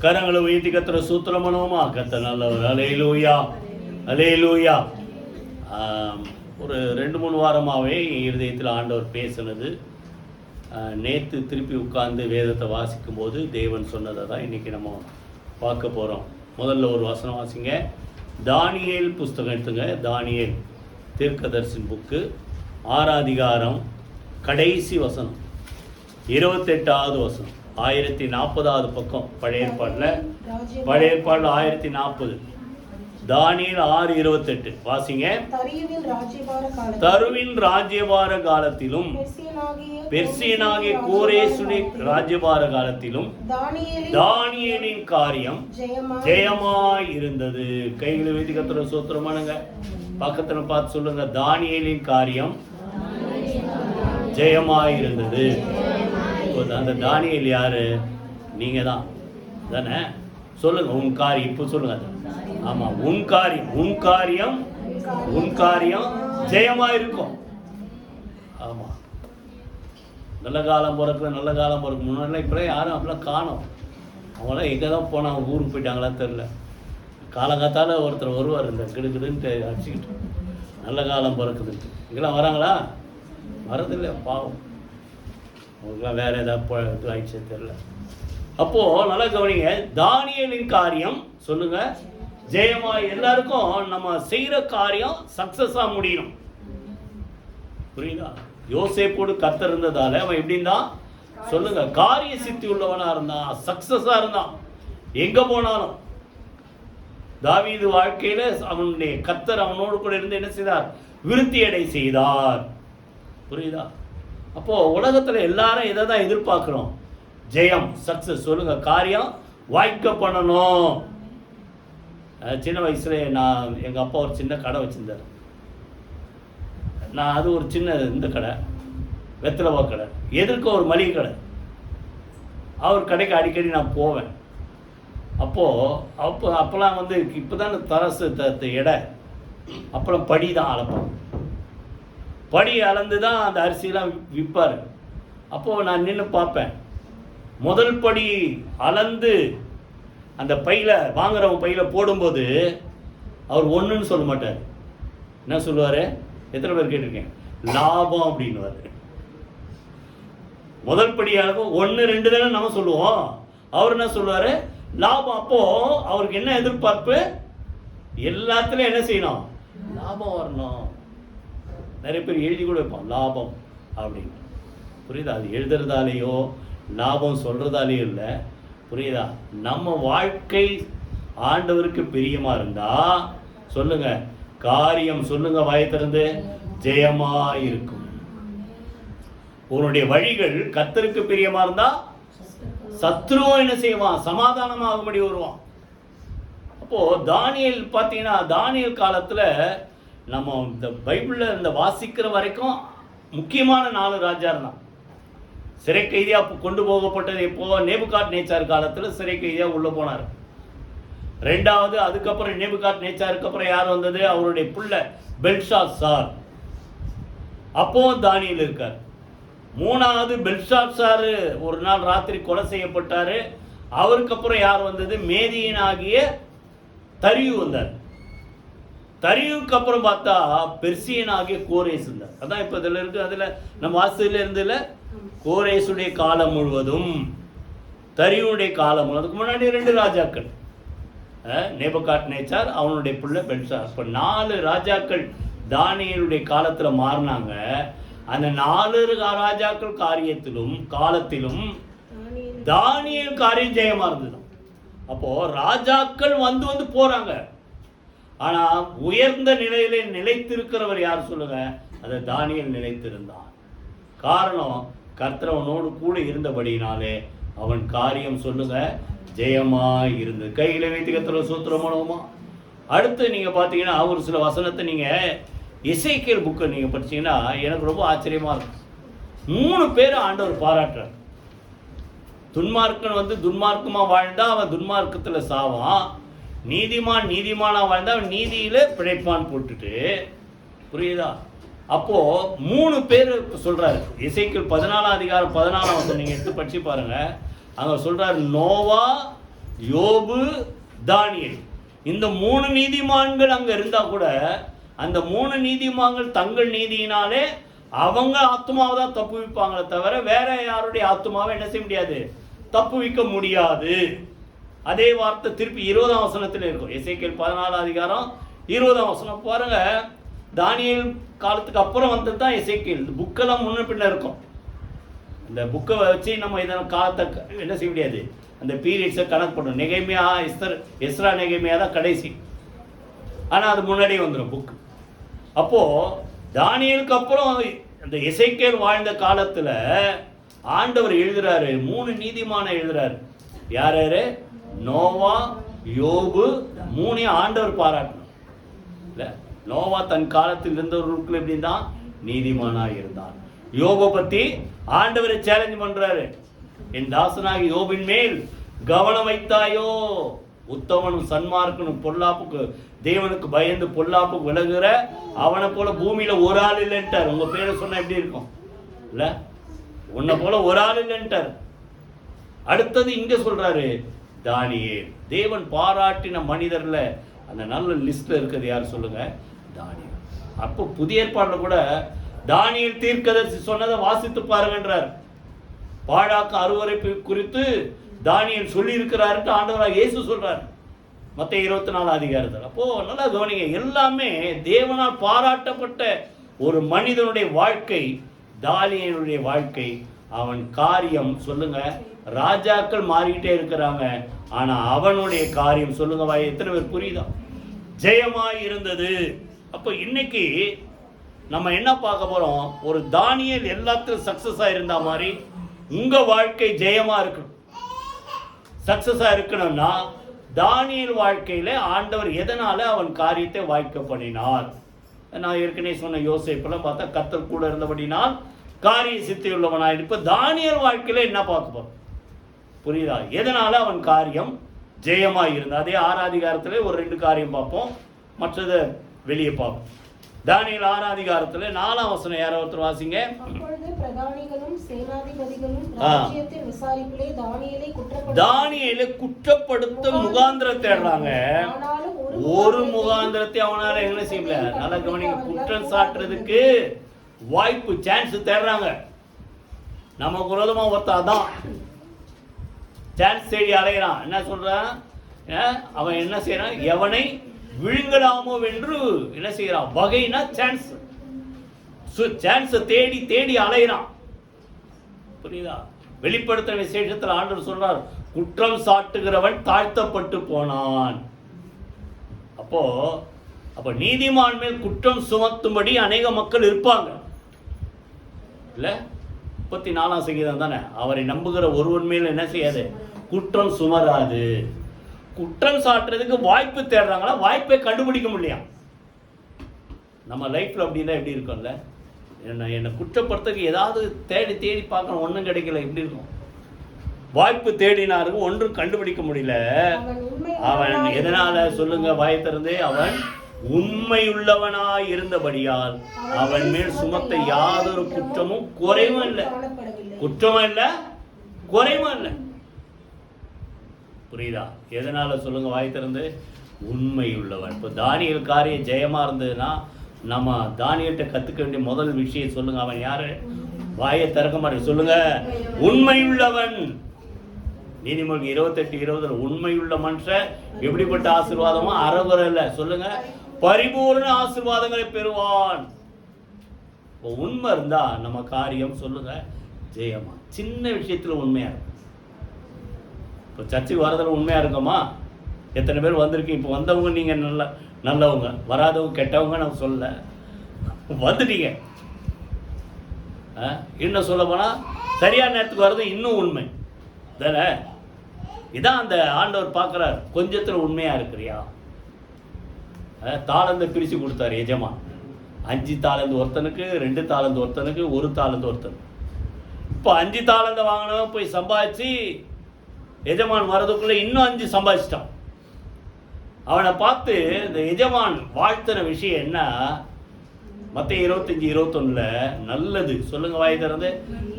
கரங்களை உயர்த்தி கத்துற சூத்திரம் பண்ணுவோமா? கத்த நல்லவர். Alleluia, alleluia. ஒரு 2-3 வாரமாகவே இருதயத்தில் ஆண்டவர் பேசுனது. நேற்று திருப்பி உட்கார்ந்து வேதத்தை வாசிக்கும் போது தேவன் சொன்னதை தான் இன்றைக்கி நம்ம பார்க்க போகிறோம். முதல்ல ஒரு வசனம் வாசிங்க. தானியேல் புஸ்தகம் எடுத்துங்க. தானியேல் தீர்க்கதரிசின் புக்கு 6ஆம் அதிகாரம் கடைசி வசனம் 28வது வசனம். 1040வது பக்கம் பழைய ஏற்பாடில் 1040. தானியேல் 6:28 வாசிங்க. தருவின் ராஜ்யபார காலத்திலும் பெர்சியனாகிய கோரேசுடைய ராஜ்யபார காலத்திலும் தானியேலின் காரியம் ஜெயமாய் இருந்தது. கைகளை வைத்து கத்துற சோத்திரமானுங்க. பக்கத்துல பார்த்து சொல்லுங்க, தானியேலின் காரியம் ஜெயமாய் இருந்தது. அந்த தானியேல் யாரு? நீங்க தான் தானே? சொல்லுங்க உன் காரியம். இப்போ சொல்லுங்க. ஆமா, உன் காரியம் ஜெயமா இருக்கும். ஆமா, நல்ல காலம் பிறக்குது, நல்ல காலம் பிறக்கும். முன்னாடிலாம் இப்போலாம் யாரும் அப்படிலாம் காணும். அவங்களாம் எங்கே தான் போனாங்க, ஊருக்கு போயிட்டாங்களா தெரில. காலங்காத்தால் ஒருத்தர் வருவார் இந்த கிடுக்கிடுன்ட்டு அடிச்சுக்கிட்டு, நல்ல காலம் பிறக்குதுன்ட்டு. இங்கெல்லாம் வராங்களா? வரதில்லை, பாவம். அவங்களுக்குலாம் வேறு ஏதாவது இது ஆயிடுச்சு தெரில. அப்போது நல்லா கவனிங்க. தானியேலின் காரியம் சொல்லுங்க ஜெயமா. எல்லாருக்கும் நம்ம செய்கிற காரியம் சக்ஸஸாக முடியணும். புரியுதா? யோசேப்போடு கர்த்தர் இருந்ததால அவன் எப்படின்னு தான் சொல்லுங்க, காரிய சித்தி உள்ளவனா இருந்தான், சக்ஸஸாக இருந்தான் எங்கே போனாலும். தாவீது வாழ்க்கையில் அவனுடைய கர்த்தர் அவனோடு கூட இருந்து என்ன செய்தார்? விருத்தி அடை செய்தார். புரியுதா? அப்போது உலகத்தில் எல்லாரும் இதை தான் எதிர்பார்க்குறோம், ஜெயம், சக்ஸஸ். சொல்லுங்க, காரியம் வாய்க்க பண்ணணும். சின்ன வயசுல எங்கள் அப்பா ஒரு சின்ன கடை வச்சுருந்தார். அது ஒரு சின்ன இந்த கடை, வெத்தலவா கடை, எதிர்க்க ஒரு மளிகை கடை. அவர் கடைக்கு அடிக்கடி நான் போவேன். அப்போலாம் இப்போ தான் தரசு எடை, அப்புறம் படி தான் அளப்பாங்க. படி அளந்து தான் அந்த அரிசிலாம் விற்பார். அப்போது நான் நின்று பார்ப்பேன். முதல் படி அளந்து அந்த பையில் வாங்குறவங்க பையில் போடும்போது அவர் ஒன்றுன்னு சொல்ல மாட்டார். என்ன சொல்லுவார்? எத்தனை பேர் கேட்டிருக்கேன்? லாபம் அப்படின்னுவார். முதல் படி அளவு 1, 2 தானே நம்ம சொல்லுவோம். அவர் என்ன சொல்லுவார்? லாபம். அப்போது அவருக்கு என்ன எதிர்பார்ப்பு? எல்லாத்துலேயும் என்ன செய்யணும்? லாபம் வரணும். நிறைய பேர் எழுதி கூட வைப்பான் லாபம் அப்படின்னு. புரியுதா? அது எழுதுறதாலேயோ லாபம் சொல்கிறதாலேயோ இல்லை. புரியுதா? நம்ம வாழ்க்கை ஆண்டவருக்கு பிரியமா இருந்தா சொல்லுங்க, காரியம் சொல்லுங்க வாயை திறந்து ஜெயமா இருக்கும். உன்னுடைய வழிகள் கர்த்தருக்கு பிரியமா இருந்தா சத்ருவும் என்ன செய்வான்? சமாதானமாகும்படி வருவான். அப்போ தானியேல் பார்த்தீங்கன்னா, தானியேல் காலத்துல நம்ம இந்த பைபிளில் இந்த வாசிக்கிற வரைக்கும் முக்கியமான 4 ராஜார் தான். சிறை கைதியாக கொண்டு போகப்பட்டது எப்போ? நேபுகாத்நேச்சார் காலத்தில் சிறை கைதியாக உள்ளே போனார். 2வது, அதுக்கப்புறம் நேபுகாத்நேச்சாருக்கு அப்புறம் யார் வந்தது? அவருடைய புள்ள பெல்ஷாத்சார். அப்போ தானியேல் இருக்கார். 3வது பெல்ஷாத்சார் ஒரு நாள் ராத்திரி கொலை செய்யப்பட்டார். அவருக்கு அப்புறம் யார் வந்தது? மேதியனாகிய தரியு வந்தார். தரியுக்கு அப்புறம் பார்த்தா பெர்சியனாகிய கோரேஸ் இருந்தார். அதான் இப்போ இதில் இருக்குது. அதில் நம்ம வாசலில் இருந்ததில் கோரேசுடைய காலம் முழுவதும், தரியுடைய காலம் முழுவதும். அதுக்கு முன்னாடி 2 ராஜாக்கள், நேபுகாத்நேச்சார், அவனுடைய பிள்ளை பெல்ஷாத்சார். இப்போ 4 ராஜாக்கள் தானியேலுடைய காலத்தில் மாறினாங்க. அந்த 4 ராஜாக்கள் காலத்திலும் தானியேல் காரியம் ஜெயமா இருந்தது. அப்போ ராஜாக்கள் வந்து போறாங்க. ஆனா உயர்ந்த நிலையிலே நிலைத்திருக்கிறவர் யார் சொல்லுங்க? அது தானியேல் நிலைத்திருந்தான். காரணம், கர்த்தரவனோடு கூட இருந்தபடினாலே அவன் காரியம் சொல்லுங்க ஜெயமாய் இருந்தது. கையில வைத்து கர்த்தரை சூத்திரம் பண்ணுவோமா? அடுத்து நீங்க பாத்தீங்கன்னா ஒரு சில வசனத்தை நீங்க எசேக்கியேல் புக்கை நீங்க படிச்சீங்கன்னா எனக்கு ரொம்ப ஆச்சரியமா இருக்கும். 3 பேர் ஆண்டவர் பாராட்டுறார். துன்மார்க்கன் துன்மார்க்கமா வாழ்ந்தா அவன் துன்மார்க்கத்துல சாவான். நீதிமானா வாழ்ந்தா அவன் நீதியில பிழைப்பான் போட்டுட்டு. புரியுதா? அப்போ 3 பேர் சொல்றாரு. எசேக்கியேல் 14ஆம் அதிகாரம் 14ஆம் வசனம் நீங்க எடுத்து படிச்சு பாருங்க. அங்க சொல்றாரு, நோவா, யோபு, தானியேல். இந்த 3 நீதிமான்கள் அங்க இருந்தா கூட அந்த 3 நீதிமான்கள் தங்கள் நீதியினாலே அவங்க ஆத்மாவை தான் தப்புவிப்பாங்களே தவிர வேற யாருடைய ஆத்மாவை என்ன செய்ய முடியாது, தப்புவிக்க முடியாது. அதே வார்த்தை திருப்பி 20ஆம் வசனத்தில் இருக்கும். எசேக்கியேல் 14 அதிகாரம் 20ஆம் வசனம் பாருங்க. தானியேல் காலத்துக்கு அப்புறம் வந்தது தான் எசேக்கியேல். புக்கெல்லாம் முன்ன பின்ன இருக்கும். இந்த புக்கை வச்சு நம்ம இதன் காலத்தை என்ன செய்ய முடியாது, அந்த பீரியட்ஸை கணக்கு பண்ணணும். நெகேமியா, எஸ்ரா நெகேமியா தான் கடைசி, ஆனால் அது முன்னாடியே வந்துடும் புக்கு. அப்போது தானியேலுக்கு அப்புறம் அந்த எசேக்கியேல் வாழ்ந்த காலத்தில் ஆண்டவர் எழுதுறாரு, 3 நீதிமான எழுதுறாரு. யார் யாரு? நோவா, யோபு, 3 ஆண்டவர் பாராட்டணும். இல்லை, நோவா தன் காலத்தில் இருந்தவர்களுக்குள்ள எப்படி தான் நீதிமானாக இருந்தான். யோபை பற்றி ஆண்டவரை சேலஞ்ச் பண்றாரு. என் தாசனாகி யோபின் மேல் கவனம் வைத்தாயோ, உத்தமனும் சன்மார்க்கனும் பொல்லாப்புக்கு தேவனுக்கு பயந்து பொல்லாப்புக்கு விலகுற அவனை போல பூமியில ஒரு ஆள் இல்லைன்ட்டார். உங்க பேரை சொன்னா எப்படி இருக்கும் இல்ல? உன்னை போல ஒரு ஆள் இல்லைன்ட்டார். அடுத்தது இங்க சொல்றாரு தானியேல். தேவன் பாராட்டின மனிதர்ல அந்த நல்ல லிஸ்ட்ல இருக்கிறது யார் சொல்லுங்க? தானியேல். அப்போ புதிய ஏற்பாடுல கூட தானியேல் தீர்க்கதரிசி சொன்னதை வாசித்து பாருங்கன்றார். பாழாக்க அருவரைப்பு குறித்து தானியேல் சொல்லி இருக்கிறாரு ஆண்டவராக இயேசு சொல்றார் மத்தேயு 24 அதிகாரத்தில். அப்போ நல்லா கவனிங்க, எல்லாமே தேவனால் பாராட்டப்பட்ட ஒரு மனிதனுடைய வாழ்க்கை தானியேலுடைய வாழ்க்கை. அவன் காரியம் சொல்லுங்க, ராஜாக்கள் மாறிக்கிட்டே இருக்கிறாங்க, ஆனா அவனுடைய காரியம் சொல்லுங்க வாய் எத்தனை பேர் புரியுதா? ஜெயமாய் இருந்தது. அப்போ இன்னைக்கு நம்ம என்ன பார்க்க போறோம்? ஒரு தானியேல் எல்லாத்திலும் சக்சஸா இருந்த மாதிரி உங்க வாழ்க்கை ஜெயமா இருக்கணும். சக்சஸா இருக்கணும்னா தானியேல் வாழ்க்கையில ஆண்டவர் எதனால அவன் காரியத்தை வாய்க்க பண்ணினார்? நான் ஏற்கனவே சொன்ன யோசேப்பெல்லாம் பார்த்தா கர்த்தர் கூட இருந்தபடினால் காரிய சித்தி உள்ளவனாய். இப்ப தானியேல் வாழ்க்கையில என்ன பார்க்க போறோம்? புரியுதா? எதனால அவன் காரியம் ஜெயமா இருந்தா? அதே 6ஆம் அதிகாரத்துல ஒரு 2 காரியம் பார்ப்போம், மற்றதை வெளியே பார்ப்போம். தானியேல் 6ஆம் அதிகாரத்துல 4ஆம் வசனம் யாரோ ஒருத்தர் வாசிங்க. அப்பொழுது பிரதானிகளும் சேனாதிபதிகளும் ராஜ்யத்தின் விசாரிப்பிலே தானியேலை குற்றப்படுத்த முகாந்திரம் தேடுறாங்க. ஒரு முகாந்திரத்தை அவனால என்ன செய்யல. நல்லா கவனிங்க, குற்றம் சாட்டுறதுக்கு வாய்ப்பு, சான்ஸ் தேடுறாங்க. நமக்கு விரோதமா ஒருத்தன் தான் சான்ஸ் தேடி அலைகிறான். என்ன சொல்றான் அவன்? என்ன செய்யறான்? எவனை விழுங்கலாமோ என்று என்ன செய்யறான்? வகைனா சான்ஸ், சான்ஸ் தேடி தேடி அலைகிறான். புரியுதா? வெளிப்படுத்த விசேஷத்தில் ஆண்டவர் சொல்றார், குற்றம் சாட்டுகிறவன் தாழ்த்தப்பட்டு போனான். அப்போ நீதிமான் மேல் குற்றம் சுமத்தும்படி அநேக மக்கள் இருப்பாங்க இல்ல? 34ஆம் சங்கீதம் தானே, அவரை நம்புகிற ஒருவன் மேல் என்ன செய்யாது? குற்றம் சுமராது. குற்றம் சாட்டுறதுக்கு வாய்ப்பு தேடுறாங்களா? வாய்ப்பை கண்டுபிடிக்க முடியல. நம்ம லைஃப்ல அப்படின்னா எப்படி இருக்கும்ல? என்னை குற்றப்படுறதுக்கு ஏதாவது தேடி தேடி பார்க்கணும், ஒன்றும் கிடைக்கல, எப்படி இருக்கும்? வாய்ப்பு தேடினாருக்கு ஒன்றும் கண்டுபிடிக்க முடியல. அவன் எதனால சொல்லுங்க? வாய் திறந்து அவன் உண்மையுள்ளவனாய் இருந்தபடியால் அவன் மேல் சுமத்த யாதொரு குற்றமும் குறைவும் இல்லை. குற்றமும் இல்லை, குறைவும் இல்லை. புரியுதா? எதனால சொல்லுங்க? வாய் திறந்து உண்மையுள்ளவன். இப்போ தானியேல் காரியம் ஜெயமா இருந்ததுன்னா நம்ம தானியேல்கிட்ட கத்துக்க வேண்டிய முதல் விஷயம் சொல்லுங்க, அவன் யாரு? வாயை திறக்க மாட்டேன் சொல்லுங்க, உண்மையுள்ளவன். நீதிமொழி 28:20 உண்மையுள்ள மனுஷன் எப்படிப்பட்ட ஆசீர்வாதமோ அறகுறை இல்லை சொல்லுங்க, பரிபூர்ண ஆசீர்வாதங்களை பெறுவான். உண்மை இருந்தா நம்ம காரியம் சொல்லுங்க ஜெயமா. சின்ன விஷயத்துல உண்மையா இருக்கும். இப்போ சர்ச்சுக்கு வரதில் உண்மையா இருக்கோமா? எத்தனை பேர் வந்திருக்கீங்க? இப்போ வந்தவங்க நீங்க நல்லவங்க, வராதவங்க கெட்டவங்க நம்ம சொல்ல, வந்துட்டீங்க. இன்னும் சொல்ல போனா சரியான நேரத்துக்கு வர்றது இன்னும் உண்மை தானே? இதான் அந்த ஆண்டவர் பார்க்குறார், கொஞ்சத்தில் உண்மையாக இருக்கிறியா? தாளந்தை பிரித்து கொடுத்தாரு எஜமான். 5 தாளந்து ஒருத்தனுக்கு, 2 தாளந்து ஒருத்தனுக்கு, 1 தாளந்து ஒருத்தனுக்கு. இப்போ 5 தாளந்தை வாங்கினவன் போய் சம்பாதிச்சு எஜமான் வர்றதுக்குள்ளே இன்னும் 5 சம்பாதிச்சிட்டான். அவனை பார்த்து இந்த எஜமான் வாழ்த்தின விஷயம் என்ன? மத்தேயு 25:21 நல்லது சொல்லுங்க வாய் திறந்து.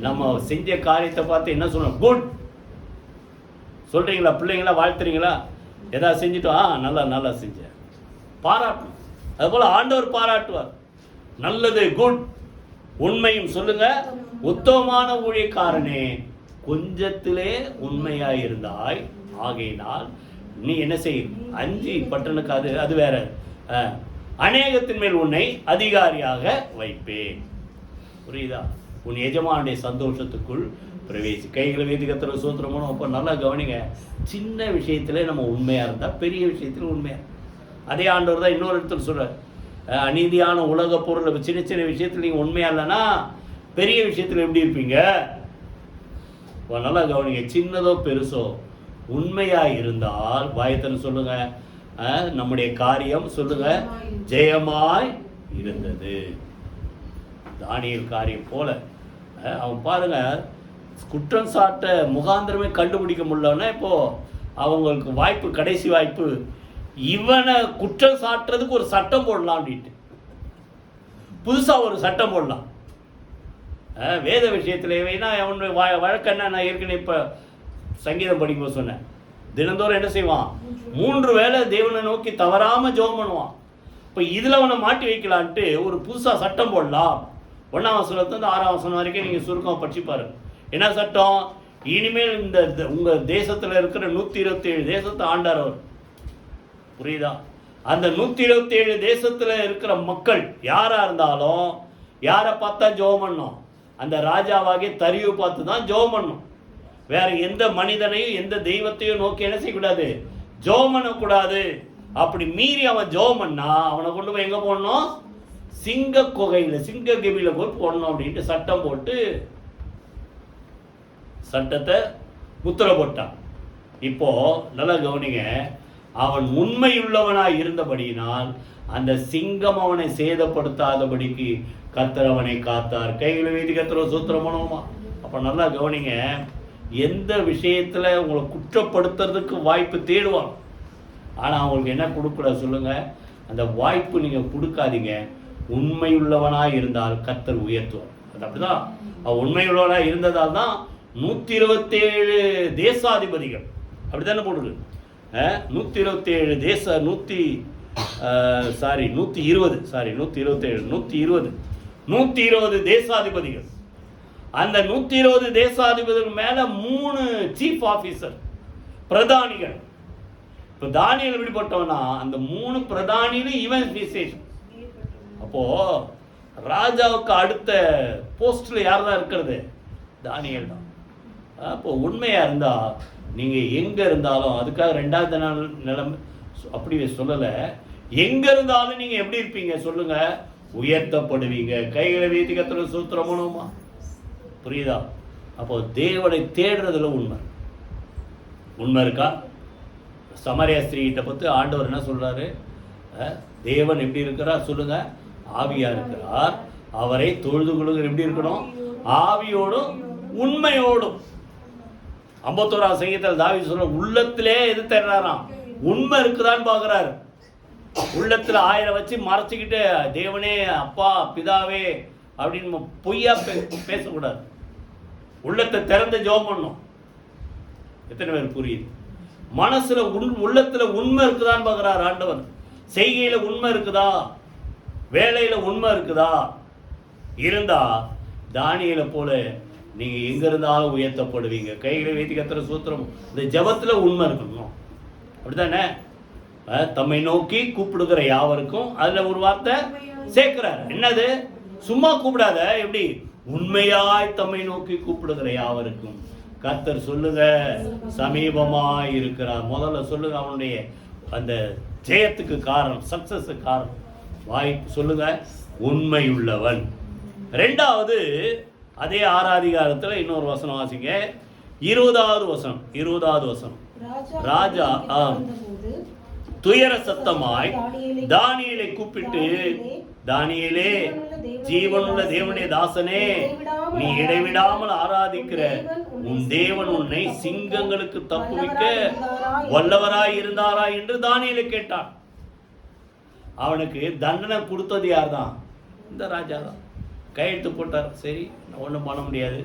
நம்ம செஞ்ச காரியத்தை பார்த்து என்ன சொல்லணும்? குட். சொல்கிறீங்களா? பிள்ளைங்களா வாழ்த்துறீங்களா? எதாவது செஞ்சுட்டு நல்லா நல்லா செஞ்சேன் பாராட்டணும். அதுபோல் ஆண்டவர் பாராட்டுவார். நல்லது, குட், உண்மையும் சொல்லுங்க. உத்தமமான ஊழியக்காரனே, கொஞ்சத்திலே உண்மையாயிருந்தாய், ஆகையினால் நீ என்ன செய், 5 பட்டனுக்கு அது வேற, அநேகத்தின் மேல் உன்னை அதிகாரியாக வைப்பேன். புரியுதா? உன் எஜமானுடைய சந்தோஷத்துக்குள் பிரவேசி. கைகளை வேதி கர்த்தருக்கு ஸ்தோத்திரம். அப்போ நல்லா கவனிங்க, சின்ன விஷயத்துல நம்ம உண்மையாக இருந்தால் பெரிய விஷயத்தில் உண்மையாக. அதே ஆண்டவர் தான் இன்னொரு இடத்துல சொல்கிறார், அநீதியான உலக பொருள் சின்ன சின்ன விஷயத்தில் நீங்கள் உண்மையாக இல்லைன்னா பெரிய விஷயத்தில் எப்படி இருப்பீங்க? நல்லா கவனிங்க, சின்னதோ பெருசோ உண்மையாக இருந்தால் வாயத்தன்னு சொல்லுங்க, நம்முடைய காரியம் சொல்லுங்க ஜெயமாய் இருந்தது. தானியேல் காரியம் போல அவன் பாருங்க, குற்றம் சாட்ட முகாந்திரமே கண்டுபிடிக்க முடியலன்னா இப்போ அவங்களுக்கு வாய்ப்பு, கடைசி வாய்ப்பு, இவனை குற்றம் சாட்டுறதுக்கு ஒரு சட்டம் போடலாம் அப்படின்ட்டு புதுசாக ஒரு சட்டம் போடலாம். வேத விஷயத்தில் வேணா அவனுடைய வழக்கு என்ன, நான் ஏற்கனவே இப்போ சங்கீதம் படிக்கும்போது சொன்னேன், தினந்தோறும் என்ன செய்வான், 3 வேளை தேவனை நோக்கி தவறாமல் ஜெபம் பண்ணுவான். இப்போ இதில் அவனை மாட்டி வைக்கலான்ட்டு ஒரு புதுசாக சட்டம் போடலாம். 1ஆம் வசனத்துலேருந்து 6ஆம் வசனம் வரைக்கும் நீங்கள் சுருக்கமாக படிச்சுப்பாரு. என்ன சட்டம்? இனிமேல் இந்த உங்கள் தேசத்தில் இருக்கிற 127 தேசத்தை ஆண்டார் அவர். புரியுதா? அந்த 127 தேசத்தில் இருக்கிற மக்கள் யாராக இருந்தாலும் யாரை பார்த்தா ஜெபம் பண்ணணும், அந்த ராஜாவாகிய தரியு பார்த்து தான் ஜெபம் பண்ணணும். வேற எந்த மனிதனையும் எந்த தெய்வத்தையும் நோக்கி என்ன செய்யக்கூடாது, ஜெபம் பண்ணக்கூடாது. அப்படி மீறி அவன் ஜெபம் பண்ணா அவனை கொண்டு போய் எங்கே போடணும், சிங்க குகையில், சிங்க கெபியில் போய் போடணும் அப்படின்ட்டு சட்டம் போட்டு சட்டத்தை முத்திர போட்டான். இப்போ நல்லா கவனிங்க, அவன் உண்மையுள்ளவனாய் இருந்தபடியினால் அந்த சிங்கம் அவனை சேதப்படுத்தாதபடிக்கு கர்த்தர் அவனை காத்தார். கைகளை வீதி கர்த்தர் சூத்திரம் பண்ணுவோமா? அப்போ நல்லா கவனிங்க, எந்த விஷயத்தில் உங்களை குற்றப்படுத்துறதுக்கு வாய்ப்பு தேடுவான், ஆனால் அவங்களுக்கு என்ன கொடுக்கூடாது சொல்லுங்க, அந்த வாய்ப்பு நீங்கள் கொடுக்காதீங்க. உண்மையுள்ளவனாக இருந்தால் கர்த்தர் உயர்த்துவார். அது அப்படிதான், அவன் உண்மையுள்ளவனாக இருந்ததால் தான் 127 தேசாதிபதிகள், அப்படித்தானே போடுது, 127 120 தேசாதிபதிகள். அந்த 120 தேசாதிபதிகள் மேல 3 சீஃப் ஆபீசர், பிரதானிகள். இப்போ தானியேல் விடுபட்டவனா அந்த 3 பிரதானியிலும் இவன் விசேஷம். அப்போ ராஜாவுக்கு அடுத்த போஸ்ட்ல யார் தான் இருக்கிறது, தானியேல் தான். அப்போ உண்மையா இருந்தா நீங்க எங்க இருந்தாலும், அதுக்காக 2வது நிலைமை அப்படி சொல்லலை, எங்க இருந்தாலும் நீங்க எப்படி இருப்பீங்க சொல்லுங்க, உயர்த்தப்படுவீங்க. கைகளை வீதி கர்த்தருக்கு ஸ்தோத்திரம் பண்ணுவோமா? புரியுதா? அப்போ தேவனை தேடுறதுல உண்மை இருக்கா? சமாரியா ஸ்திரீகிட்ட பற்றி ஆண்டவர் என்ன சொல்றாரு, தேவன் எப்படி இருக்கிறார் சொல்லுங்க, ஆவியா இருக்கிறார், அவரை தொழுது கொள்ளுகிற எப்படி இருக்கணும், ஆவியோடும் உண்மையோடும். 51ஆம் சங்கீதத்தில் தாவீது சொல்ற, உள்ளத்திலே எது தேடுறாராம், உண்மை இருக்குதான்னு பார்க்குறாரு. உள்ளத்தில் 1000 வச்சு மறைச்சிக்கிட்டு தேவனே அப்பா பிதாவே அப்படின்னு பொய்யா பேசக்கூடாது. உள்ளத்தை திறந்து ஜெபம் பண்ணணும். எத்தனை பேர் புரியுது? மனசுல உள்ளத்துல உண்மை இருக்குதான்னு பார்க்குறாரு ஆண்டவர். செய்கையில உண்மை இருக்குதா, வேலையில உண்மை இருக்குதா? இருந்தா தானியேலை போல நீங்க எங்க இருந்தாலும் உயர்த்தப்படுவீங்க. கைகளை வைத்து கர்த்தரை சூத்திரம். இந்த ஜெபத்துல உண்மை இருக்கணும், அப்படித்தானே? தம்மை நோக்கி கூப்பிடுகிற யாவருக்கும் அதுல ஒரு வார்த்தை சேர்க்கிறார். என்னது? சும்மா கூப்பிடாத, எப்படி? உண்மையாய் தம்மை நோக்கி கூப்பிடுகிற யாவருக்கும் கர்த்தர் சொல்லுங்க சமீபமாய் இருக்கிறார். முதல்ல சொல்லுங்க அவனுடைய அந்த ஜெயத்துக்கு காரணம், சக்சஸுக்கு காரணம் வாய்ப்பு சொல்லுங்க, உண்மையுள்ளவன். 2வது அதே 6ஆம் அதிகாரத்தில் இன்னொரு வசனம் வாசிங்க, 20வது வசனம். ராஜா துயர சத்தமாய் தானியேலை கூப்பிட்டு, தானியேலே, ஜீவனுள்ள தேவனுடைய தாசனே, நீ இடைவிடாமல் ஆராதிக்கிற உன் தேவன் உன்னை சிங்கங்களுக்கு தப்புவிக்க வல்லவராய் இருந்தாரா என்று தானியேலை கேட்டான். அவனுக்கு தண்டனை கொடுத்தது யார் தான்? இந்த ராஜா தான். கையெழுத்து போட்டார். சரி, ஒன்றும் பண்ண முடியாது.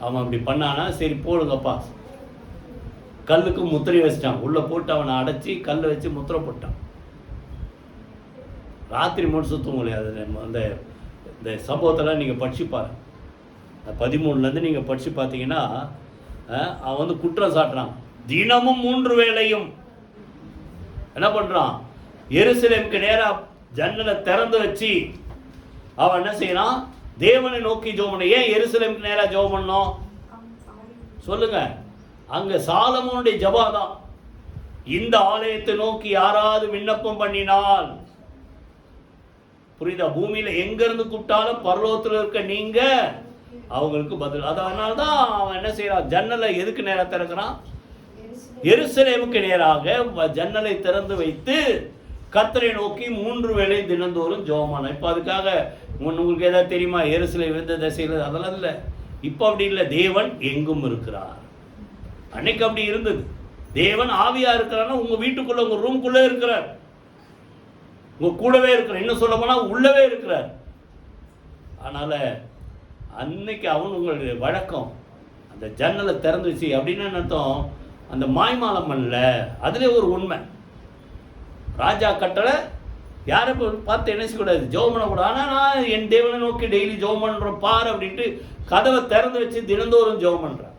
அவன் அப்படி பண்ணானா, சரி போடுங்கப்பா, கல்லுக்கு முத்திரை வச்சிட்டான். உள்ளே போட்டு அவனை அடைச்சி கல் வச்சு முத்திரை போட்டான். ராத்திரி முடிச்சு தூங்கலையே. அது அந்த இந்த சம்பவத்தெல்லாம் நீங்கள் படிச்சு பாருங்க. 13 நீங்கள் படித்து பார்த்தீங்கன்னா அவன் வந்து குற்றம் சாட்டுறான். தினமும் 3 வேளையும் என்ன பண்ணுறான், எருசலேமுக்கு நேராக ஜன்னலை திறந்து வச்சு அவன் என்ன செய்யறான், தேவனை நோக்கி ஜெபம் பண்ண. ஏன் எருசலேமுக்கு நேராக ஜெபம் பண்ணோம் சொல்லுங்க? அங்க சாலமோனுடைய ஜெபம் தான். இந்த ஆலயத்தை நோக்கி யாராவது விண்ணப்பம் பண்ணினால், புரியுதா, பூமியில எங்க இருந்து கூப்பிட்டாலும் பரலோகத்தில் இருக்க நீங்க அவங்களுக்கு பதில். அதனால தான் அவன் என்ன செய்யறான், ஜன்னலை எதுக்கு நேராக திறக்கிறான், எருசலேமுக்கு நேராக ஜன்னலை திறந்து வைத்து கர்த்தரை நோக்கி 3 வேளை தினந்தோறும் ஜெபமான. இப்போ அதுக்காக உங்களுக்கு ஏதாவது தெரியுமா, எருசலேம் எந்த திசையில், அதெல்லாம் இல்லை. இப்போ அப்படி இல்லை, தேவன் எங்கும் இருக்கிறார். அன்னைக்கு அப்படி இருந்தது. தேவன் ஆவியா இருக்கிறான்னா உங்க வீட்டுக்குள்ள, உங்க ரூம்குள்ளே இருக்கிறார், உங்க கூடவே இருக்கிறார். இன்னும் சொல்ல போனா உள்ளவே இருக்கிறார். அதனால அன்னைக்கு அவன் உங்களுடைய வழக்கம் அந்த ஜன்னலை திறந்து வச்சு அப்படின்னு அர்த்தம், அந்த மாய்மாலம் பண்ணல. அதுல ஒரு உண்மை, ராஜா கட்டளை யாரை பார்த்து என்ன செய்யக்கூடாது, ஜெபம் பண்ணக்கூடாது. ஆனால் நான் என் தேவனை நோக்கி டெய்லி ஜெபம் பண்ணுறேன் பாரு அப்படின்ட்டு கதவை திறந்து வச்சு தினந்தோறும் ஜெபம் பண்ணுறேன்.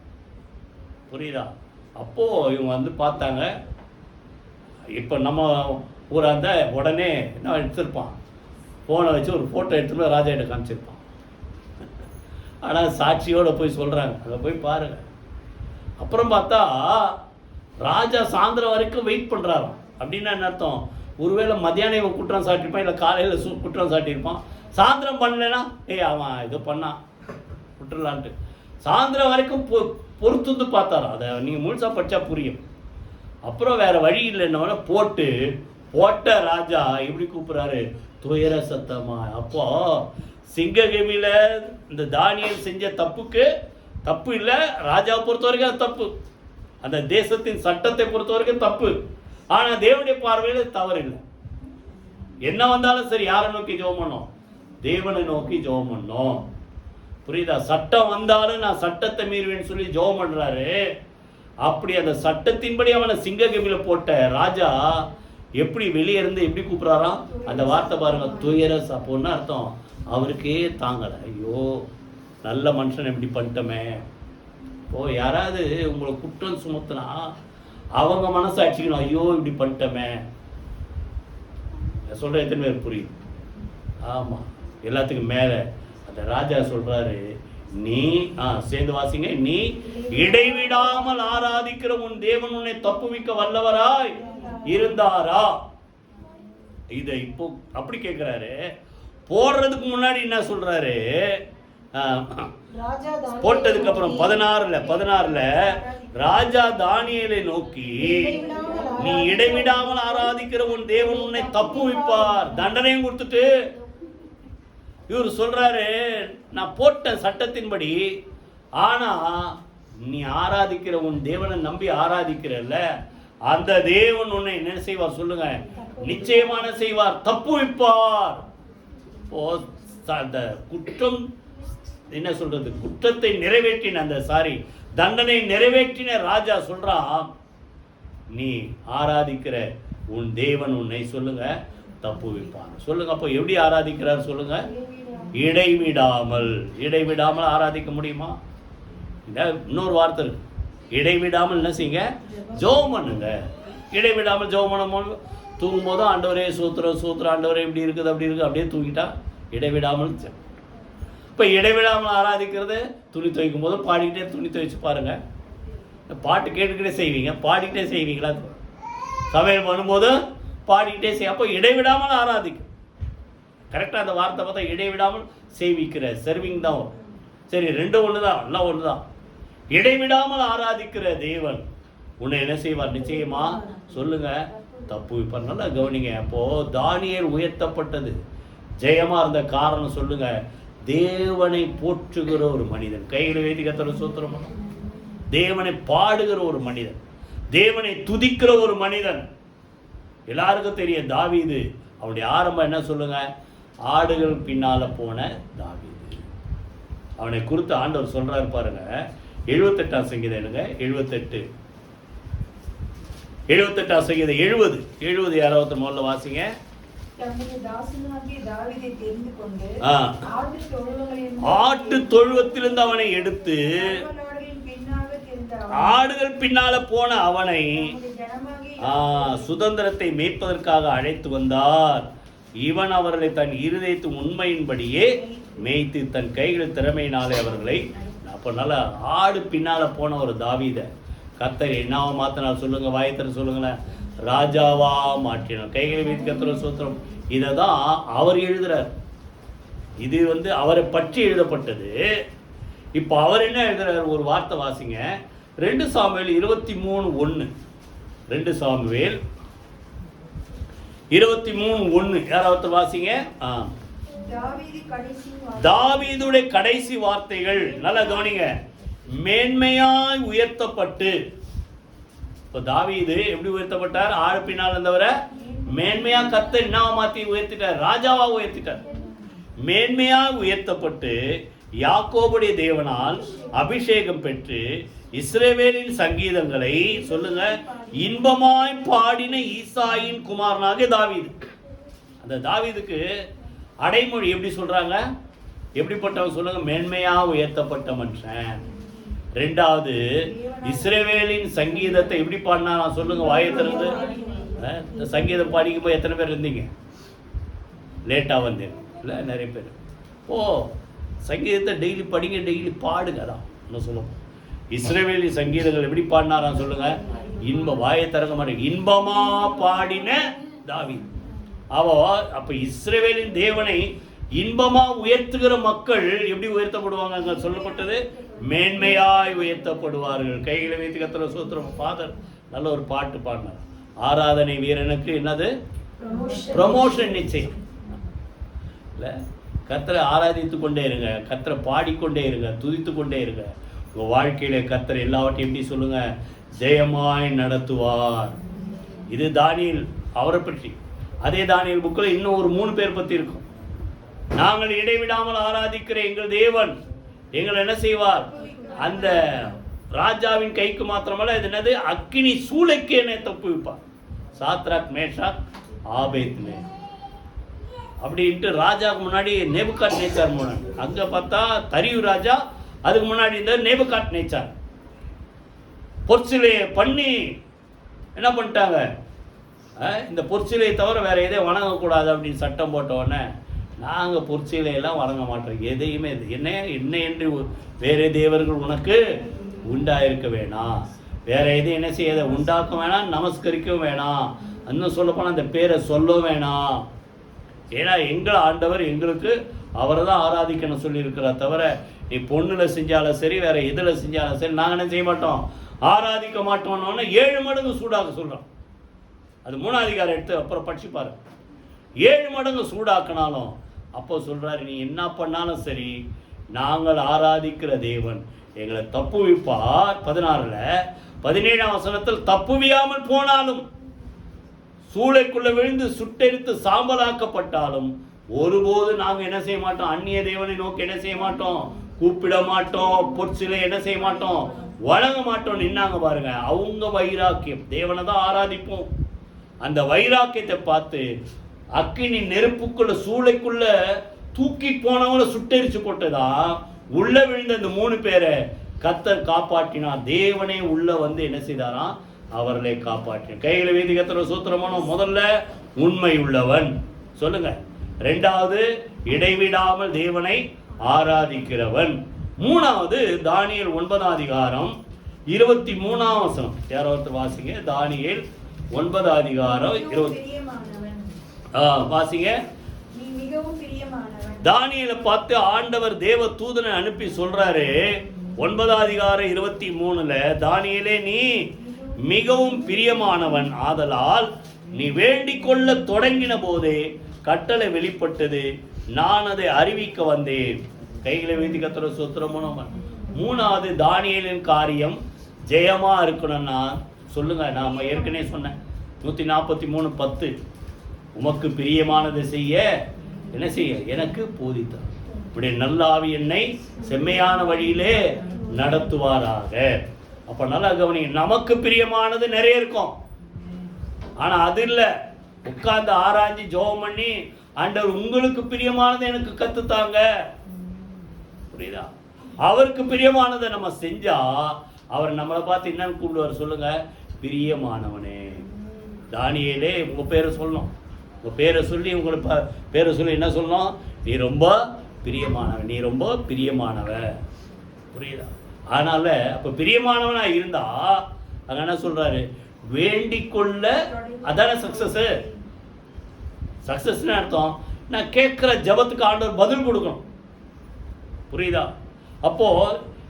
புரியுதா? அப்போது இவங்க வந்து பார்த்தாங்க. இப்போ நம்ம ஊராக இருந்தால் உடனே என்ன எடுத்திருப்பான், ஃபோனை வச்சு ஒரு ஃபோட்டோ எடுத்துகிட்டு ராஜாட்ட காமிச்சிருப்பான். ஆனால் சாட்சியோடு போய் சொல்கிறாங்க, அதை போய் பாருங்கள். அப்புறம் பார்த்தா ராஜா சாயந்தரம் வரைக்கும் வெயிட் பண்ணுறாராம். அப்படின்னா என்ன அர்த்தம், ஒருவேளை மத்தியானம் இவன் குற்றம் சாட்டியிருப்பான், இல்லை காலையில் குற்றம் சாட்டியிருப்பான். சாயந்தரம் பண்ணலைன்னா அவன் இது பண்ணான் விட்டுலான்ட்டு சாயந்தரம் வரைக்கும் பொறுத்து பார்த்தாராம். அதை நீங்கள் முழுசாக படித்தா புரியும். அப்புறம் வேறு வழி இல்லைன்னா போட்ட ராஜா எப்படி கூப்பிட்றாரு, துயர சத்தமா. அப்போ சிங்ககேமியில் இந்த தானியேல் செஞ்ச தப்பு இல்லை, ராஜாவை பொறுத்த வரைக்கும் அது தப்பு, அந்த தேசத்தின் சட்டத்தை பொறுத்த வரைக்கும் தப்பு. ஆனால் தேவனுடைய பார்வையில் தவறு இல்லை. என்ன வந்தாலும் சரி, யாரை நோக்கி ஜெபம் பண்ணோம், தேவனை நோக்கி ஜெபம் பண்ணோம். புரியுதா? சட்டம் வந்தாலும் நான் சட்டத்தை மீறுவேன்னு சொல்லி ஜெபம் பண்றாரு. அப்படி அந்த சட்டத்தின்படி அவனை சிங்ககேமியில போட்ட ராஜா எப்படி வெளியே இருந்து எப்படி கூப்பிடுறாராம், அந்த வார்த்தை பாருங்க, துயரஸ். அப்போன்னு அர்த்தம் அவருக்கே தாங்கலை. ஐயோ நல்ல மனுஷன் எப்படி பண்ணிட்டோமே. இப்போ யாராவது உங்களை குற்றம் சுமத்துனா அவங்க மனசை அடிச்சுக்கணும், ஐயோ இப்படி பண்ணிட்டோமே. சொல்ற எத்தனை பேர் புரியும்? ஆமா, எல்லாத்துக்கும் மேல அந்த ராஜா சொல்றாரு, நீ சேர்ந்து வாசிங்க, நீ இடைவிடாமல் ஆராதிக்கிற உன் தேவன் உன்னை தப்புவிக்க வல்லவராய் இருந்தாரா. இதை இப்போ அப்படி கேட்கிறாரு. போடுறதுக்கு முன்னாடி என்ன சொல்றாரு, போட்டதுக்கு அப்புறம் 16 ராஜா தானியேலை நோக்கி, நீ இடைவிடாமல் ஆராதிக்கிற உன் தேவன் உன்னை தப்புவிப்பார். தண்டனையும் கொடுத்துட்டு இவர் சொல்றாரு, நான் போட்ட சட்டத்தின்படி, ஆனா நீ ஆராதிக்கிற உன் தேவனை நம்பி ஆராதிக்கிறல்ல, அந்த தேவன் உன்னை என்ன செய்வார் சொல்லுங்க, நிச்சயமான செய்வார், தப்புவிப்பார். அந்த குற்றம் என்ன சொல்றது, குற்றத்தை நிறைவேற்றின அந்த தண்டனை நிறைவேற்றின ராஜா சொல்றான், நீ ஆராதிக்கிற உன் தேவன் உன்னை சொல்லுங்க தப்புவிப்பார். சொல்லுங்க. அப்போ எப்படி ஆராதிக்கிறார் சொல்லுங்க, இடைவிடாமல் ஆராதிக்க முடியுமா? இன்னொரு வார்த்தை இருக்கு, இடைவிடாமல் என்ன செய்யுங்க, ஜெபம் பண்ணுங்க. இடைவிடாமல் ஜெபம் பண்ணும்போது தூங்கும் போதும் ஆண்டவரே சூத்திரம் ஆண்டவரே இப்படி இருக்குது அப்படி இருக்குது அப்படியே தூங்கிட்டா இடைவிடாமல். இப்போ இடைவிடாமல் ஆராதிக்கிறது, துணி துவைக்கும் போதும் பாடிக்கிட்டே துணி துவைச்சு பாருங்க, பாட்டு கேட்டுக்கிட்டே செய்வீங்க, பாடிக்கிட்டே செய்வீங்களா, சமையல் பண்ணும்போது பாடிக்கிட்டே செய்ய. அப்போ இடைவிடாமல் ஆராதிக்கும். கரெக்டாக அந்த வார்த்தை பார்த்தா இடைவிடாமல் செய்விக்கிற சர்விங் தான் வரும். சரி, ரெண்டும் ஒன்று தான், எல்லாம் ஒன்று தான். இடைவிடாமல் ஆராதிக்கிற தேவன் உன்னை என்ன செய்வார், நிச்சயமா சொல்லுங்க தப்புவிப்பார். நல்லா கவனிங்க. அப்போ தானியேல் உயர்த்தப்பட்டது, ஜெயமா இருந்த காரணம் சொல்லுங்க, தேவனை போற்றுகிற ஒரு மனிதன், கைகளை வைத்து கர்த்தரை ஸ்தோத்திரம் பண்ணும், தேவனை பாடுகிற ஒரு மனிதன், தேவனை துதிக்கிற ஒரு மனிதன். எல்லாருக்கும் தெரியும் தாவீது, அவனுடைய ஆரம்பம் என்ன சொல்லுங்க, ஆடுகள் பின்னால போன தாவீது. அவனை குறித்து ஆண்டவர் சொல்றாரு பாருங்க. 78ஆம் சங்கீதம் எடுங்க. 78ஆம் சங்கீதம் 70 யாராவது முதல்ல வாசிங்க. தம்முடைய தாசனாகிய தாவீதை தெரிந்து கொண்டு ஆட்டு தொழுவத்திலிருந்து அவனை எடுத்து ஆடுகள் பின்னால போன அவனை சுதந்திரத்தை மேய்ப்பதற்காக அழைத்து வந்தார். இவன் அவர்களை தன் இருதயத்தின் உண்மையின்படியே மேய்த்து தன் கைகள் திறமையினாலே அவர்களை. அப்போ நல்லா ஆடு பின்னால போன ஒரு தாவீத கர்த்தர் என்னவா மாத்தினார் சொல்லுங்க, வாயத்திர சொல்லுங்களேன். ராஜாவா மாற்றினார். கைகளை வைத்து கர்த்தர் சூத்திரம். இதை தான் அவர் எழுதுறார். இது அவரை பற்றி எழுதப்பட்டது. இப்போ அவர் என்ன எழுதுறார்? ஒரு வார்த்தை வாசிங்க. 2 சாமுவேல் 23:1. 2 சாமுவேல் 23:1 யாராவது வாசிங்க. தாவீதுடைய கடைசி வார்த்தைகள் நல்லா கவனிங்க. மேன்மையாய் உயர்த்தப்பட்டு. இப்போ தாவீது எப்படி உயர்த்தப்பட்டார்? ஆடு பின்னால் இருந்தவரை மேன்மையா கர்த்தர் என்ன மாத்தி உயர்த்திட்டார்? ராஜாவா உயர்த்திட்டார். மேன்மையா உயர்த்தப்பட்டு யாக்கோபுடைய தேவனால் அபிஷேகம் பெற்று இஸ்ரவேலின் சங்கீதங்களை சொல்லுங்க இன்பமாய் பாடின ஈசாயின் குமாரனாக தாவீது. அந்த தாவீதுக்கு அடைமொழி எப்படி சொல்றாங்க? எப்படிப்பட்டவன் சொல்லுங்க? மேன்மையா உயர்த்தப்பட்ட மனுஷன். 2வது இஸ்ரவேலின் சங்கீதத்தை எப்படி பாடினா சொல்லுங்க, வாயத்திலிருந்து. இந்த சங்கீதம் பாடிக்கும் போது எத்தனை பேர் இருந்தீங்க? லேட்டா வந்தேன் இல்லை நிறைய பேர். சங்கீதத்தை டெய்லி படிங்க, டெய்லி பாடுங்க. அதான் என்ன சொல்லுவோம். இஸ்ரவேலி சங்கீதங்கள் எப்படி பாடினாராம் சொல்லுங்க? வாயை திறக்க மாட்டேங்க. இன்பமா பாடின தாவீது. அப்ப இஸ்ரவேலின் தேவனை இன்பமா உயர்த்துகிற மக்கள் எப்படி உயர்த்தப்படுவாங்க? அங்க சொல்லப்பட்டது மேன்மையாய் உயர்த்தப்படுவார்கள். கைகளை வைத்து கர்த்தரை சூத்திரம். ஃபாதர் நல்ல ஒரு பாட்டு பாடினார். ஆராதனை வீரனுக்கு என்னது? ப்ரமோஷன் நிச்சயம். இல்லை, கர்த்தரை ஆராதித்து கொண்டே இருங்க, கர்த்தரை பாடிக்கொண்டே இருங்க, துதித்து கொண்டே இருங்க. உங்கள் வாழ்க்கையில கர்த்தர் எல்லாவற்றையும் எப்படி சொல்லுங்க? ஜெயமாய் நடத்துவார். இது தானியேல் அவரை பற்றி. அதே தானியேல் புக்கில் இன்னும் ஒரு 3 பேர் பற்றி இருக்கும். நாங்கள் இடைவிடாமல் ஆராதிக்கிற எங்கள் தேவன் எங்களை என்ன செய்வார்? அந்த ராஜாவின் கைக்கு மாத்திரமல்ல, இது என்னது? அக்கினி சூளைக்கு என்னை தப்புவிப்பார். சாத்ராக் மேஷாக் ஆபேத்நேகோ அப்படின்ட்டு ராஜாவுக்கு முன்னாடி நேபுகாத்நேச்சார் முன்னாடி. அங்கே பார்த்தா தரியு ராஜா, அதுக்கு முன்னாடி இந்த நேபுகாத்நேச்சார் பொற்சிலையை பண்ணி என்ன பண்ணிட்டாங்க? இந்த பொற்சிலையை தவிர வேற எதையும் வணங்கக்கூடாது அப்படின்னு சட்டம் போட்ட உடனே நாங்கள் பொற்சிலையெல்லாம் வணங்க மாட்டோம், எதையுமே என்ன என்று வேறு தேவர்கள் உனக்கு உண்டாயிருக்க வேணாம், வேற எதையும் என்ன செய்ய உண்டாக்க வேணாம், நமஸ்கரிக்கவும் வேணாம், இன்னும் சொல்லப்போனால் அந்த பேரை சொல்ல வேணாம். ஏன்னா எங்கள் ஆண்டவர் எங்களுக்கு அவரை தான் ஆராதிக்கணும் சொல்லியிருக்கிறார். தவிர நீ பொண்ணுல செஞ்சாலும் சரி, வேற எதில் செஞ்சாலும் சரி, நாங்கள் என்ன செய்ய மாட்டோம், ஆராதிக்க மாட்டோம்னு 7 மடங்கு சூடாக்க சொல்கிறோம். அது 3ஆம் அதிகாரம் எடுத்து அப்புறம் படிச்சுப்பாரு. 7 மடங்கு சூடாக்கினாலும் அப்போ சொல்கிறாரு, நீ என்ன பண்ணாலும் சரி, நாங்கள் ஆராதிக்கிற தேவன் எங்களை தப்புவிப்பார். 16ல் 17ஆம் வசனத்தில் தப்புவியாமல் போனாலும், சூளைக்குள்ள விழுந்து சுட்டெரித்து சாம்பலாக்கப்பட்டாலும் ஒருபோது நாங்கள் என்ன செய்ய மாட்டோம், அந்நிய தேவனை நோக்கி என்ன செய்ய மாட்டோம், கூப்பிட மாட்டோம், பொற்சிலை என்ன செய்ய மாட்டோம், வழங்க மாட்டோம். நின்னாங்க பாருங்க, அவங்க வைராக்கியம், தேவனை தான் ஆராதிப்போம். அந்த வைராக்கியத்தை பார்த்து அக்கினி நெருப்புக்குள்ள சூளைக்குள்ள தூக்கி போனவங்கள சுட்டெரிச்சு போட்டதா உள்ள விழுந்த இந்த 3 பேரை கர்த்தர் காப்பாற்றினார். தேவனே உள்ள என்ன செய்தாராம், அவர்களை காப்பாற்றினார். கைகளை வீதி கர்த்தர் சூத்திரமான முதல்ல உண்மை உள்ளவன் சொல்லுங்க, 2வது இடைவிடாமல் தேவனை ஆராதிக்கிறவன், 3வது தானியேல் 9ஆம் அதிகாரம் 23ஆம் வசனம். யாராவது வாசிங்க, தானியேல் 9ஆம் அதிகாரம் 20 வாசிங்க. தானியேலை பார்த்து ஆண்டவர் தேவ தூதனை அனுப்பி சொல்றாரு 9ஆம் அதிகாரம் 23ல, தானியேலே நீ மிகவும் பிரியமானவன் ஆதலால் நீ வேண்டிக் கொள்ள தொடங்கின போதே கட்டளை வெளிப்பட்டது, நான் அதை அறிவிக்க வந்தேன். கைகளை வைத்து கர்த்தரை ஸ்தோத்திரம். 3வது தானியேலின் காரியம் ஜெயமா இருக்கணும்னா சொல்லுங்க, நாம ஏற்கனவே சொன்னேன் 143:10, உமக்கு பிரியமானதை செய்ய என்ன செய்ய எனக்கு போதித்தார். இப்படி நல்ல ஆவி என்னை செம்மையான வழியிலே நடத்துவாராக. அப்ப நல்லா கவனி, நமக்கு பிரியமானது நிறைய இருக்கும். ஆனா அது இல்லை உட்கார்ந்து ஆராய்ச்சி ஜெபம் பண்ணி ஆண்டவர் உங்களுக்கு பிரியமானது எனக்கு கத்துத்தாங்க. புரியுதா? அவருக்கு பிரியமானதை நம்ம செஞ்சா அவர் நம்மளை பார்த்து என்னன்னு கூப்பிடுவார் சொல்லுங்க? பிரியமானவனே. தானியேலே உங்க பேரை சொல்லணும். உங்க பேரை சொல்லி உங்களை பேரை சொல்லி என்ன சொல்லணும்? நீ ரொம்ப பிரியமானவன், நீ ரொம்ப பிரியமானவ. புரியுதா? அதனால அப்ப பிரியமானவனா இருந்தா அங்க என்ன சொல்றாரு? வேண்டிக் கொள்ள. அதான சக்சஸ். சக்சஸ்னு அர்த்தம் நான் கேட்கிற ஜபத்துக்கு ஆண்டவர் பதில் கொடுக்கணும். புரியுதா? அப்போ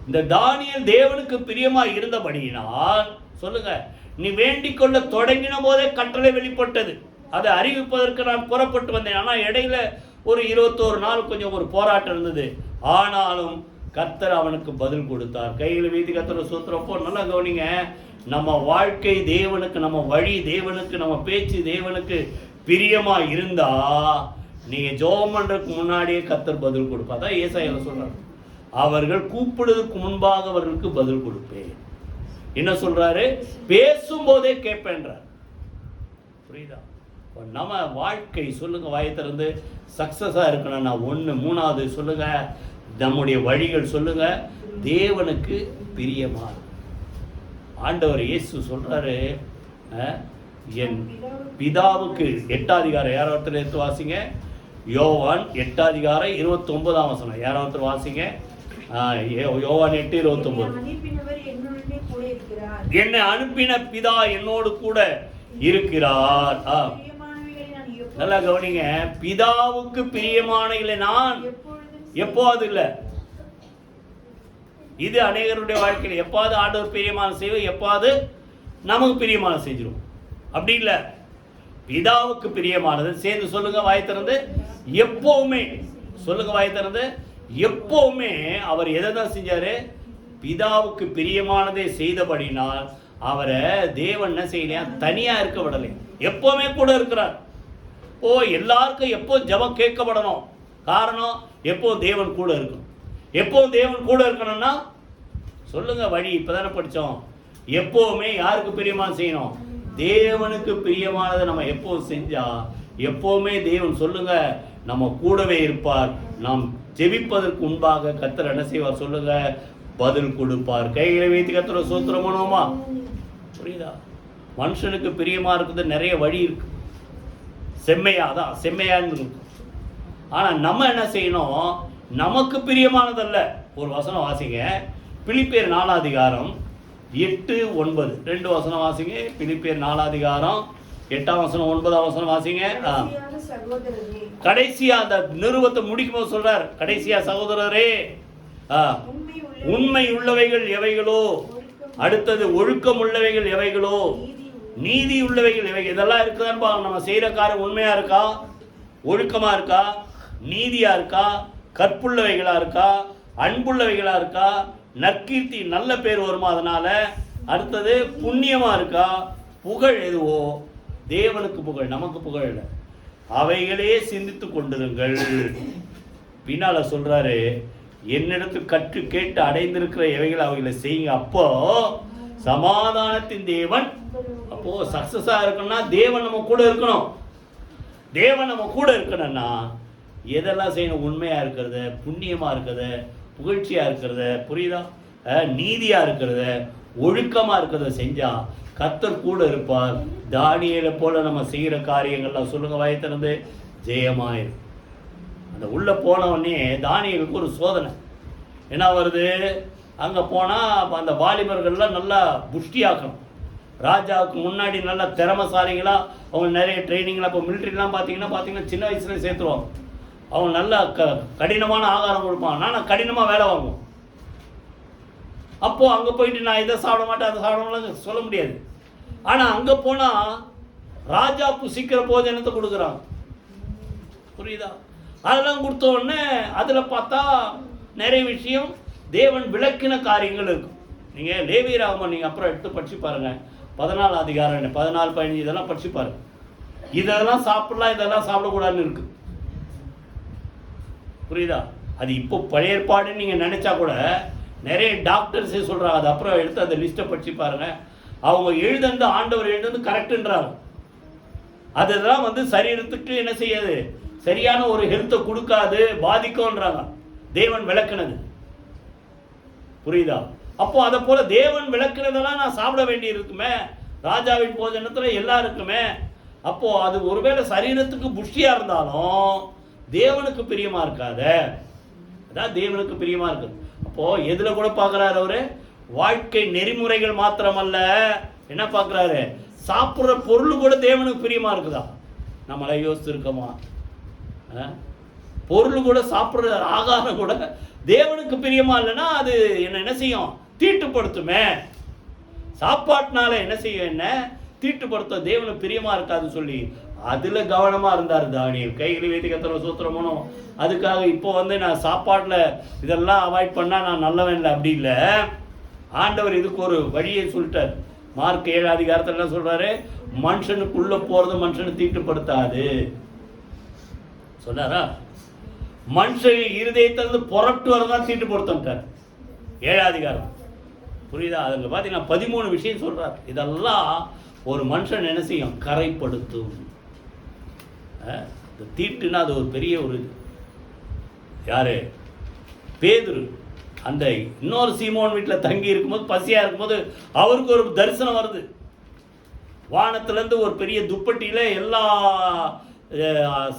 இந்த தானியேல் தேவனுக்கு பிரியமா இருந்தபடியினால் சொல்லுங்க, நீ வேண்டிக் கொள்ள தொடங்கின போதே கட்டளை வெளிப்பட்டது. அதை அறிவிப்பதற்கு நான் புறப்பட்டு வந்தேன். ஆனால் இடையில ஒரு 21 நாள் கொஞ்சம் ஒரு போராட்டம் இருந்தது. ஆனாலும் கர்த்தர் அவனுக்கு பதில் கொடுத்தார். கையில் வீதி கர்த்தர் சூத்திரப்போ நல்லா கவனிங்க. நம்ம வாழ்க்கை தேவனுக்கு, நம்ம வழி தேவனுக்கு, நம்ம பேச்சு தேவனுக்கு பிரியமா இருந்தா நீங்க ஜெபம் பண்றதுக்கு முன்னாடியே கர்த்தர் பதில் கொடுப்பா. அதான் ஏசாயால சொல்றாரு, அவர்கள் கூப்பிடுவதற்கு முன்பாக அவர்களுக்கு பதில் கொடுப்பேன். என்ன சொல்றாரு? பேசும்போதே கேட்பேன்றார். புரியுதா? நம்ம வாழ்க்கை சொல்லுங்க, வாயை திறந்து சக்சஸா இருக்கணும். நான் 1 3வது சொல்லுங்க, நம்முடைய வழிகள் சொல்லுங்க தேவனுக்கு பிரியமா. ஆண்டவர் இயேசு சொல்றாரு, என் பிதாவுக்கு 8ஆம் அதிகாரம் யாராவது எடுத்து வாசிங்க. யோவான் 8ஆம் அதிகாரம் 29ஆம் வசனம் யாராவது வாசிங்க. யோவான் 8:29. என்னை அனுப்பின பிதா என்னோடு கூட இருக்கிறார். நல்லா கவனிங்க, பிதாவுக்கு பிரியமான இல்லை நான் எப்போது இல்லை. இது அநேகருடைய வாழ்க்கையில் எப்பாவது ஆண்டவர் பிரியமான செய்வோம், எப்பாவது நமக்கு பிரியமான செஞ்சிடும். அப்படி இல்லை, பிதாவுக்கு பிரியமானது சேர்ந்து சொல்லுங்க வாய் திறந்து. எப்பவுமே சொல்லுங்க வாய் திறந்து. எப்பவுமே அவர் எதை தான் செஞ்சாரு? பிதாவுக்கு பிரியமானதை செய்தபடினால் அவரை தேவன் என்ன செய்யலையா? தனியா இருக்க விடலை, எப்பவுமே கூட இருக்கிறார். ஓ, எல்லாருக்கும் எப்போ ஜெபம் கேட்கப்படணும். காரணம், எப்போ தேவன் கூட இருக்கணும். எப்போ தேவன் கூட இருக்கணும்னா சொல்லுங்க வழி. இப்பதானே படித்தோம். எப்பவுமே யாருக்கு பிரியமான செய்யணும்? தேவனுக்கு பிரியமானதை நம்ம எப்போ செஞ்சா எப்பவுமே தேவன் சொல்லுங்க நம்ம கூடவே இருப்பார். நாம் ஜெபிப்பதற்கு முன்பாக கர்த்தர் என்ன செய்வார் சொல்லுங்க? பதில் கொடுப்பார். கைகளை வைத்து கர்த்தர் சோத்திரம் பண்ணுவோமா? புரியுதா? மனுஷனுக்கு பிரியமா இருக்குது நிறைய வழி இருக்கு. செம்மையா தான் செம்மையான்னு இருக்கும். ஆனா நம்ம என்ன செய்யணும்? நமக்கு பிரியமானதல்ல. ஒரு வசனம் வாசிங்க, பிலிப்பியர் 4ஆம் அதிகாரம் 8 9 2 வசனம் வாசிங்க. பிலிப்பியர் 4ஆம் அதிகாரம் 8ஆம் வசனம் 9ஆம் வசனம் வாசிங்க. கடைசியா அந்த நிறுவத்தை முடிக்கும் போது சொல்றார், கடைசியா சகோதரரே உண்மை உள்ளவைகள் எவைகளோ, அடுத்தது ஒழுக்கம் உள்ளவைகள் எவைகளோ, நீதி உள்ளவைகள் எவைகள், இதெல்லாம் இருக்குதான்னு பாருங்க. நம்ம செய்யற காரியம் உண்மையா இருக்கா, ஒழுக்கமா இருக்கா, நீதியா இருக்கா, கற்புள்ளவைகளா இருக்கா, அன்புள்ளவைகளா இருக்கா, நற்கீர்த்தி நல்ல பேர் வருமா அதனால, அடுத்தது புண்ணியமா இருக்கா, புகழ் எதுவோ, தேவனுக்கு புகழ் நமக்கு புகழ் இல்லை, அவைகளே சிந்தித்து கொண்டிருங்கள். பின்னால சொல்றாரு, என்னிடத்தில் கற்று கேட்டு அடைந்திருக்கிற எவைகள் அவைகளை செய்யுங்க, அப்போ சமாதானத்தின் தேவன். அப்போ சக்சஸா இருக்கணும்னா தேவன் நம்ம கூட இருக்கணும். தேவன் நம்ம கூட இருக்கணும்னா எதெல்லாம் செய்யணும்? உண்மையா இருக்கிறத, புண்ணியமா இருக்கிறத, புகழ்ச்சியா இருக்கிறத, புரியுதா, நீதியா இருக்கிறத, ஒழுக்கமா இருக்கிறத செஞ்சா கர்த்தர் கூட இருப்பார். தானியேலை போல நம்ம செய்கிற காரியங்கள்லாம் சொல்லுங்க வாயை திறந்து ஜெயமாயிரும். அந்த உள்ள போனவொடனே தானியேலுக்கு ஒரு சோதனை என்ன வருது? அங்கே போனால் அந்த வாலிபர்கள்லாம் நல்லா புஷ்டியாக்கணும். ராஜாவுக்கு முன்னாடி நல்லா திறமசாலிங்களா, அவங்க நிறைய ட்ரைனிங்லாம். இப்போ மிலிட்ரிலாம் பார்த்தீங்கன்னா சின்ன வயசுல சேர்த்துருவாங்க. அவங்க நல்லா கடினமான ஆகாரம் கொடுப்பாங்க. நான் கடினமாக வேலை வாங்குவோம். அப்போது அங்கே போயிட்டு நான் இதை சாப்பிட மாட்டேன் அதை சாப்பிட மாட்டேன் சொல்ல முடியாது. ஆனால் அங்கே போனால் ராஜா புசிக்கிற போஜனத்தை கொடுக்குறாங்க. புரியுதா? அதெல்லாம் கொடுத்த உடனே அதில் பார்த்தா நிறைய விஷயம் தேவன் விளக்கின காரியங்கள் இருக்கும். நீங்கள் லேவியராகமம் நீங்கள் அப்புறம் எடுத்து படிச்சு பாருங்கள். 14 அதிகாரம் 14 15 இதெல்லாம் படிச்சு பாருங்க. இதெல்லாம் சாப்பிடலாம், இதெல்லாம் சாப்பிடக்கூடாதுன்னு இருக்கு. புரியுதா? அது இப்போ பழைய ஏற்பாடுன்னு நீங்கள் நினச்சா கூட நிறைய டாக்டர்ஸே சொல்கிறாங்க. அது அப்புறம் எடுத்து அந்த லிஸ்ட்டை படிச்சு பாருங்கள். அவங்க எழுதந்து ஆண்டவர் எழுதந்து கரெக்டுன்றாங்க. அதுதான் வந்து சரீரத்துக்கு என்ன செய்யாது, சரியான ஒரு ஹெல்த்தை கொடுக்காது, பாதிக்கும்ன்றாங்க. தேவன் விளக்குனது புரியுதா? அப்போ அதை போல தேவன் விளக்குனதெல்லாம் நான் சாப்பிட வேண்டி இருக்குமே, ராஜாவின் போஜனத்தில் எல்லாம் இருக்குமே. அப்போ அது ஒருவேளை சரீரத்துக்கு புஷ்டியா இருந்தாலும் தேவனுக்கு பிரியமா இருக்காத. அதான் தேவனுக்கு பிரியமா இருக்கு. அப்போ எதுல கூட பார்க்கிறாரு அவரு, வாழ்க்கை நெறிமுறைகள் மாத்திரமல்ல, என்ன பார்க்கிறாரு, சாப்பிட்ற பொருள் கூட தேவனுக்கு பிரியமா இருக்குதா? நம்மளை யோசிச்சிருக்கோமா? பொருள் கூட, சாப்பிட்ற ஆகாரம் கூட தேவனுக்கு பிரியமா இல்லைன்னா அது என்ன செய்யும், தீட்டுப்படுத்துமே. சாப்பாட்டினால என்ன செய்யும், என்ன தீட்டுப்படுத்த, தேவனுக்கு பிரியமா இருக்காதுன்னு சொல்லி அதுல கவனமா இருந்தார் தானியேல். கைகளை வைத்து கர்த்தரை ஸ்தோத்திரமோ. அதுக்காக இப்போ வந்து நான் சாப்பாட்டில் இதெல்லாம் அவாய்ட் பண்ணா நான் நல்லவன் இல்லை, அப்படி இல்லை. ஆண்டவர் இதுக்கு ஒரு வழியை சொல்லிட்டார். மார்க் 7 அதிகாரத்தில் என்ன சொல்றாரு, மனுஷனுக்குள்ள போறது மனுஷனை தீட்டுப்படுத்தாது சொன்னாரா? மனுஷன் இருதயத்திலிருந்து புறப்பட்டு வரதான் தீட்டுப்படுத்தார் 7 அதிகாரம். புரியுதா? அதில் பார்த்தீங்கன்னா 13 விஷயம் சொல்றார். இதெல்லாம் ஒரு மனுஷன் என்ன செய்யும், கரைப்படுத்தும். தீட்டுனா அது ஒரு பெரிய ஒரு யாரு, பேதுரு அந்த இன்னொரு சீமோன் வீட்டில் தங்கி இருக்கும்போது, பசியா இருக்கும்போது அவருக்கு ஒரு தரிசனம் வருது. வானத்திலேருந்து ஒரு பெரிய துப்பட்டியில எல்லா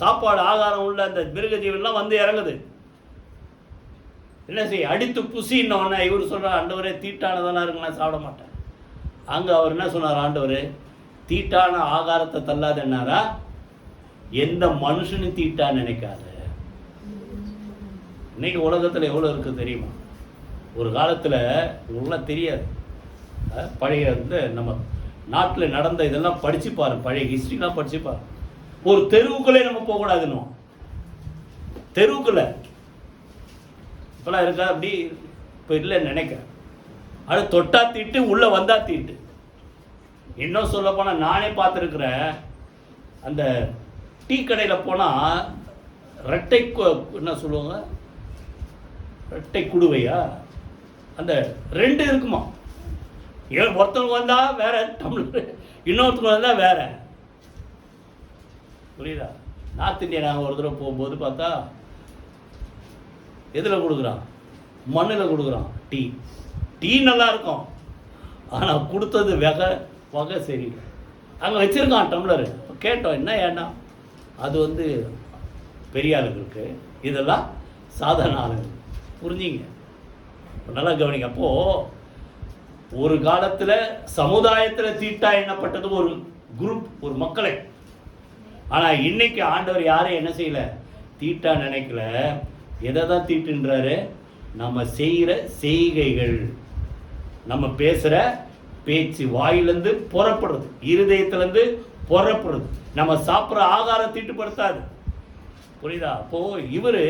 சாப்பாடு ஆகாரம் உள்ள அந்த மிருக ஜீவன்லாம் வந்து இறங்குது. என்ன செய்ய, அடித்து புசின்னொன்னே இவர் சொல்கிறார், ஆண்டவரே தீட்டானதெல்லாம் இருக்கு, நான் சாப்பிட மாட்டேன். அங்கே அவர் என்ன சொன்னார், ஆண்டவர் தீட்டான ஆகாரத்தை தள்ளாதன்னாரா, எந்த மனுஷனும் தீட்டா நினைக்காத. இன்னைக்கு உலகத்தில் எவ்வளோ இருக்குது தெரியுமா? ஒரு காலத்தில் இவங்களாம் தெரியாது. பழைய வந்து நம்ம நாட்டில் நடந்த இதெல்லாம் படிச்சு பாரு, பழைய ஹிஸ்ட்ரிலாம் படிச்சு பாரு. ஒரு தெருவுக்குள்ளே நம்ம போகக்கூடாதுன்னு, தெருவுக்குள்ள இப்பெல்லாம் இருக்கா அப்படி? இப்போ இல்லைன்னு நினைக்கிறேன். அது தொட்டா தீட்டு, உள்ள வந்தா தீட்டு. இன்னும் சொல்ல போனால் நானே பார்த்துருக்குறேன், அந்த டீ கடையில் போனால் ரெட்டை என்ன சொல்லுவாங்க, ரெட்டை குடுவையா, அந்த 2 இருக்குமா. ஒருத்தவங்க வந்தா வேற டம்ளர், இன்னொருத்தவங்க வந்தா வேற. புரியுதா? நார்த் இந்தியா நாங்கள் ஒரு தடவை போகும்போது பார்த்தா எதில் கொடுக்குறான், மண்ணில் கொடுக்குறான். டீ டீ நல்லா இருக்கும், ஆனால் கொடுத்தது வகை சரி. அங்கே வச்சிருக்கான் டம்ளர். கேட்டோம் என்ன ஏன்னா, அது வந்து பெரிய ஆளுங்களுக்கு, இதெல்லாம் சாதாரண ஆளுங்க. புரிஞ்சிங்க? நல்லா கவனிங்க. அப்போது ஒரு காலத்தில் சமுதாயத்தில் தீட்டா எண்ணப்பட்டது ஒரு குரூப், ஒரு மக்களை. ஆனால் இன்னைக்கு ஆண்டவர் யாரும் என்ன செய்யல, தீட்டா நினைக்கல. எதை தான் தீட்டுன்றாரு, நம்ம செய்கிற செய்கைகள், நம்ம பேசுகிற பேச்சு, வாயிலிருந்து புறப்படுறது, இருதயத்திலேருந்து புறப்படுறது. நம்ம சாப்பிட்ற ஆகாரம் தீட்டுப்படுத்தாது. புரியுதா? அப்போ இவர்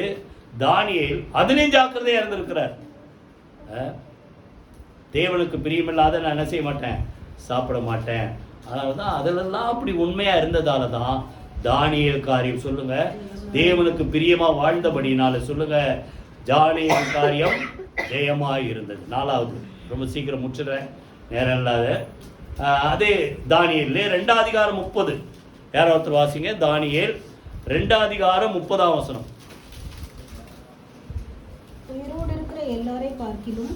தானியேல் அதுலேயும் ஜாக்கிரதையாக இருந்திருக்கிறார். தேவனுக்கு பிரியமில்லாத நான் என்ன செய்ய மாட்டேன், சாப்பிட மாட்டேன். அதனால தான் அதிலெல்லாம் அப்படி உண்மையாக இருந்ததால தான் தானியேல் காரியம் சொல்லுங்க, தேவனுக்கு பிரியமா வாழ்ந்தபடினால சொல்லுங்க, தானியேல் காரியம் ஜெயமாக இருந்தது. 4வது ரொம்ப சீக்கிரம் முடிச்சிடுறேன், நேரம் இல்லாத. அதே தானியேல் 2 அதிகாரம் 30, யாராவது வாசிங்க. தானியேல் 2 அதிகாரம் 30ஆம் வசனம். உயிரோடு இருக்கிற எல்லாரை பார்க்கிலும்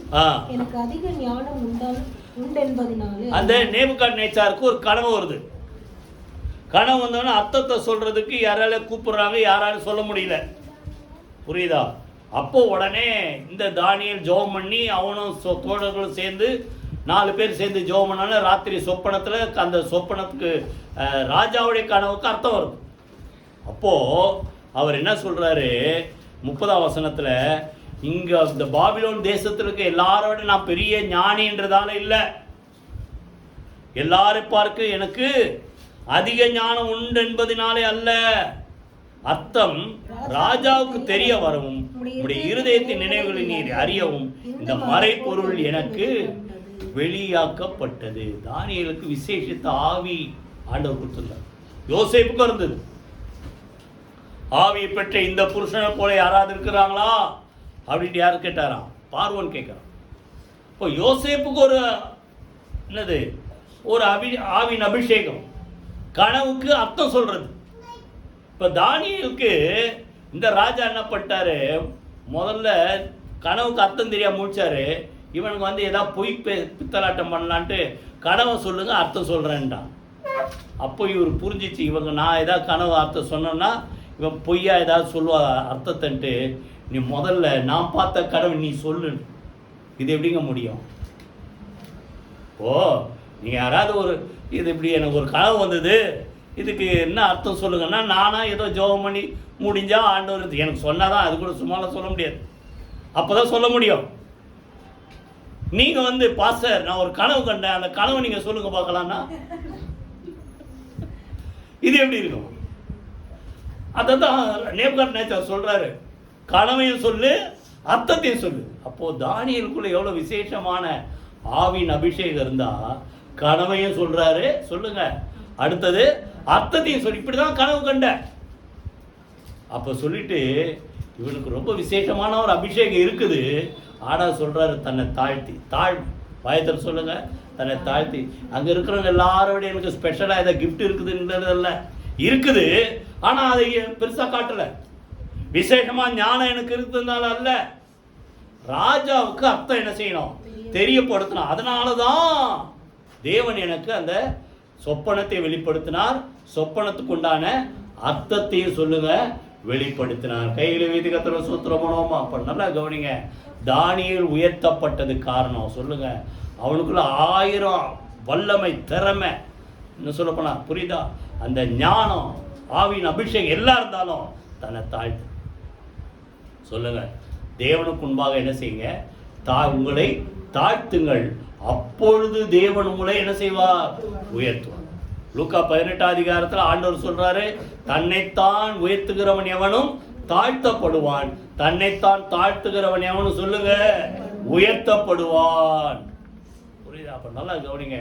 எனக்கு அதிக ஞானம் உண்டென்பதினாலே. அந்த நேபுகாத்நேச்சாருக்கு ஒரு கனவு வருது. கனவு வந்தோன்னா அர்த்தத்தை சொல்றதுக்கு யாரால கூப்பிடுறாங்க, யாராலும் சொல்ல முடியல. புரியுதா? அப்போ உடனே இந்த தானியேல் ஜெபம் பண்ணி அவனும் தோழர்களும் சேர்ந்து 4 பேர் சேர்ந்து ஜெபம் பண்ணாலும் ராத்திரி சொப்பனத்தில் அந்த சொப்பனத்துக்கு ராஜாவுடைய கனவுக்கு அர்த்தம் வருது. அப்போ அவர் என்ன சொல்றாரு 30ஆம் வசனத்தில், இங்க இந்த பாபிலோன் தேசத்தில் இருக்க எல்லாரோட நான் பெரிய ஞானின்றதால இல்லை, எல்லாரும் பார்க்க எனக்கு அதிக ஞானம் உண்டு என்பதனாலே அல்ல. அர்த்தம் ராஜாவுக்கு தெரிய வரவும் உடைய இருதயத்தின் நினைவுகளை நீர் அறியவும் இந்த மறைபொருள் எனக்கு வெளியாக்கப்பட்டது. தானியேலுக்கு விசேஷித்த ஆவி ஆண்டவர் கொடுத்துள்ளார். யோசேப்புக்கும் இருந்தது. ஆவியை பெற்ற இந்த புருஷனை போல யாராவது இருக்கிறாங்களா அப்படின்ட்டு யாரு கேட்டாராம்? பார்வோன் கேட்கிறான். இப்போ யோசேப்புக்கு ஒரு என்னது, ஒரு ஆவின் அபிஷேகம், கனவுக்கு அர்த்தம் சொல்றது. இப்போ தானியேலுக்கு இந்த ராஜா என்ன பண்ணிட்டாரு, முதல்ல கனவுக்கு அர்த்தம் தெரியாம முடிச்சாரு. இவனுக்கு வந்து ஏதாவது பொய் பித்தலாட்டம் பண்ணலான்ட்டு கனவை சொல்லுங்க அர்த்தம் சொல்றேன்டான். அப்போ இவர் புரிஞ்சிச்சு, இவங்க நான் ஏதாவது கனவு அர்த்தம் சொன்னோன்னா இவன் பொய்யா ஏதாவது சொல்லுவா அர்த்தத்தன்ட்டு, நீ முதல்ல நான் பார்த்த கனவு நீ சொல்லு. இது எப்படிங்க முடியும்? ஓ, நீங்கள் யாராவது ஒரு இது இப்படி எனக்கு ஒரு கனவு வந்தது, இதுக்கு என்ன அர்த்தம் சொல்லுங்கன்னா, நானா ஏதோ ஜோகம் பண்ணி முடிஞ்சா ஆண்டவர் எனக்கு சொன்னாதான், அது கூட சும்மாலாம் சொல்ல முடியாது, அப்போதான் சொல்ல முடியும். நீங்கள் வந்து பாஸ்டர் நான் ஒரு கனவு கண்டேன், அந்த கனவை நீங்கள் சொல்லுங்க பார்க்கலாம்னா இது எப்படி இருக்கும்? அதான் நேபுகாத்நேச்சர் சொல்றாரு, கனவையும் சொல்லு அர்த்தத்தையும் சொல்லு. அப்போ தானியேலுக்குள்ள எவ்வளவு விசேஷமான ஆவின் அபிஷேகம் இருந்தா, கனவையும் சொல்றாரு சொல்லுங்க, அடுத்தது அர்த்தத்தையும் சொல்லி, இப்படிதான் கனவு கண்ட. அப்ப சொல்லிட்டு இவனுக்கு ரொம்ப விசேஷமான ஒரு அபிஷேகம் இருக்குது. ஆனா சொல்றாரு தன்னை தாழ்த்தி, பயத்தில் சொல்லுங்க, தன்னை தாழ்த்தி. அங்க இருக்கிறவங்க எல்லாரோட எனக்கு ஸ்பெஷலா ஏதாவது கிஃப்ட் இருக்குதுன்றதல்ல, இருக்குது, ஆனா அதை பெருசா காட்டல. விசேஷமா ஞானம் எனக்கு இருக்கிறதுனால அல்ல, ராஜாவுக்கு அர்த்தம் என்ன செய்யணும், தெரியப்படுத்தணும். அதனாலதான் தேவன் எனக்கு அந்த சொப்பனத்தை வெளிப்படுத்தினார், சொப்பனத்துக்கு உண்டான அர்த்தத்தையும் சொல்லுங்க வெளிப்படுத்தினார். கையில வீதி கத்திர சூத்திரமனோமா. அப்ப நல்லா கவனிங்க, தானியேல் உயர்த்தப்பட்டது காரணம் சொல்லுங்க, அவனுக்குள்ள 1000 வல்லமை திறமை என்ன சொல்ல போனா புரியுதா, அந்த ஞானம் ஆவியின் அபிஷேகம் எல்லாம் இருந்தாலும் தன்னை தாழ்த்து சொல்லுங்க. தேவனுக்கு முன்பாக என்ன செய்யுங்க, உங்களை தாழ்த்துங்கள், அப்பொழுது தேவன் உங்களை என்ன செய்வார், உயர்த்துவார். லூக்கா 18 அதிகாரத்தில் ஆண்டவர் சொல்றாரு, தன்னைத்தான் உயர்த்துகிறவன் எவனும் தாழ்த்தப்படுவான், தன்னைத்தான் தாழ்த்துகிறவன் எவனும் சொல்லுங்க உயர்த்தப்படுவான். புரியுதா? அப்ப நல்லா கவனிங்க,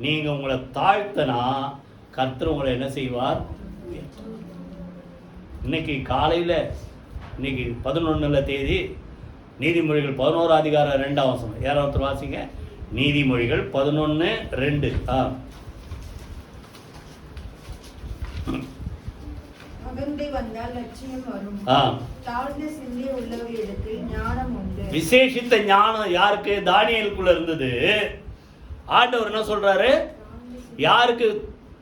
நீங்க உங்களை தாழ்த்தனா கர்த்தர் உங்களை என்ன செய்வார், உயர்த்துவார். இன்னைக்கு காலையில், இன்னைக்கு 11 தேதி, நீதிமொழிகள் 11 அதிகாரம் 2ஆம் வசனம். யாராவது வாசிங்க, நீதிமொழிகள் 11:2. விசேஷித்த ஞானம் யாருக்கு, தானியேலுக்குள்ள இருந்தது. ஆண்டவர் என்ன சொல்றாரு, யாருக்கு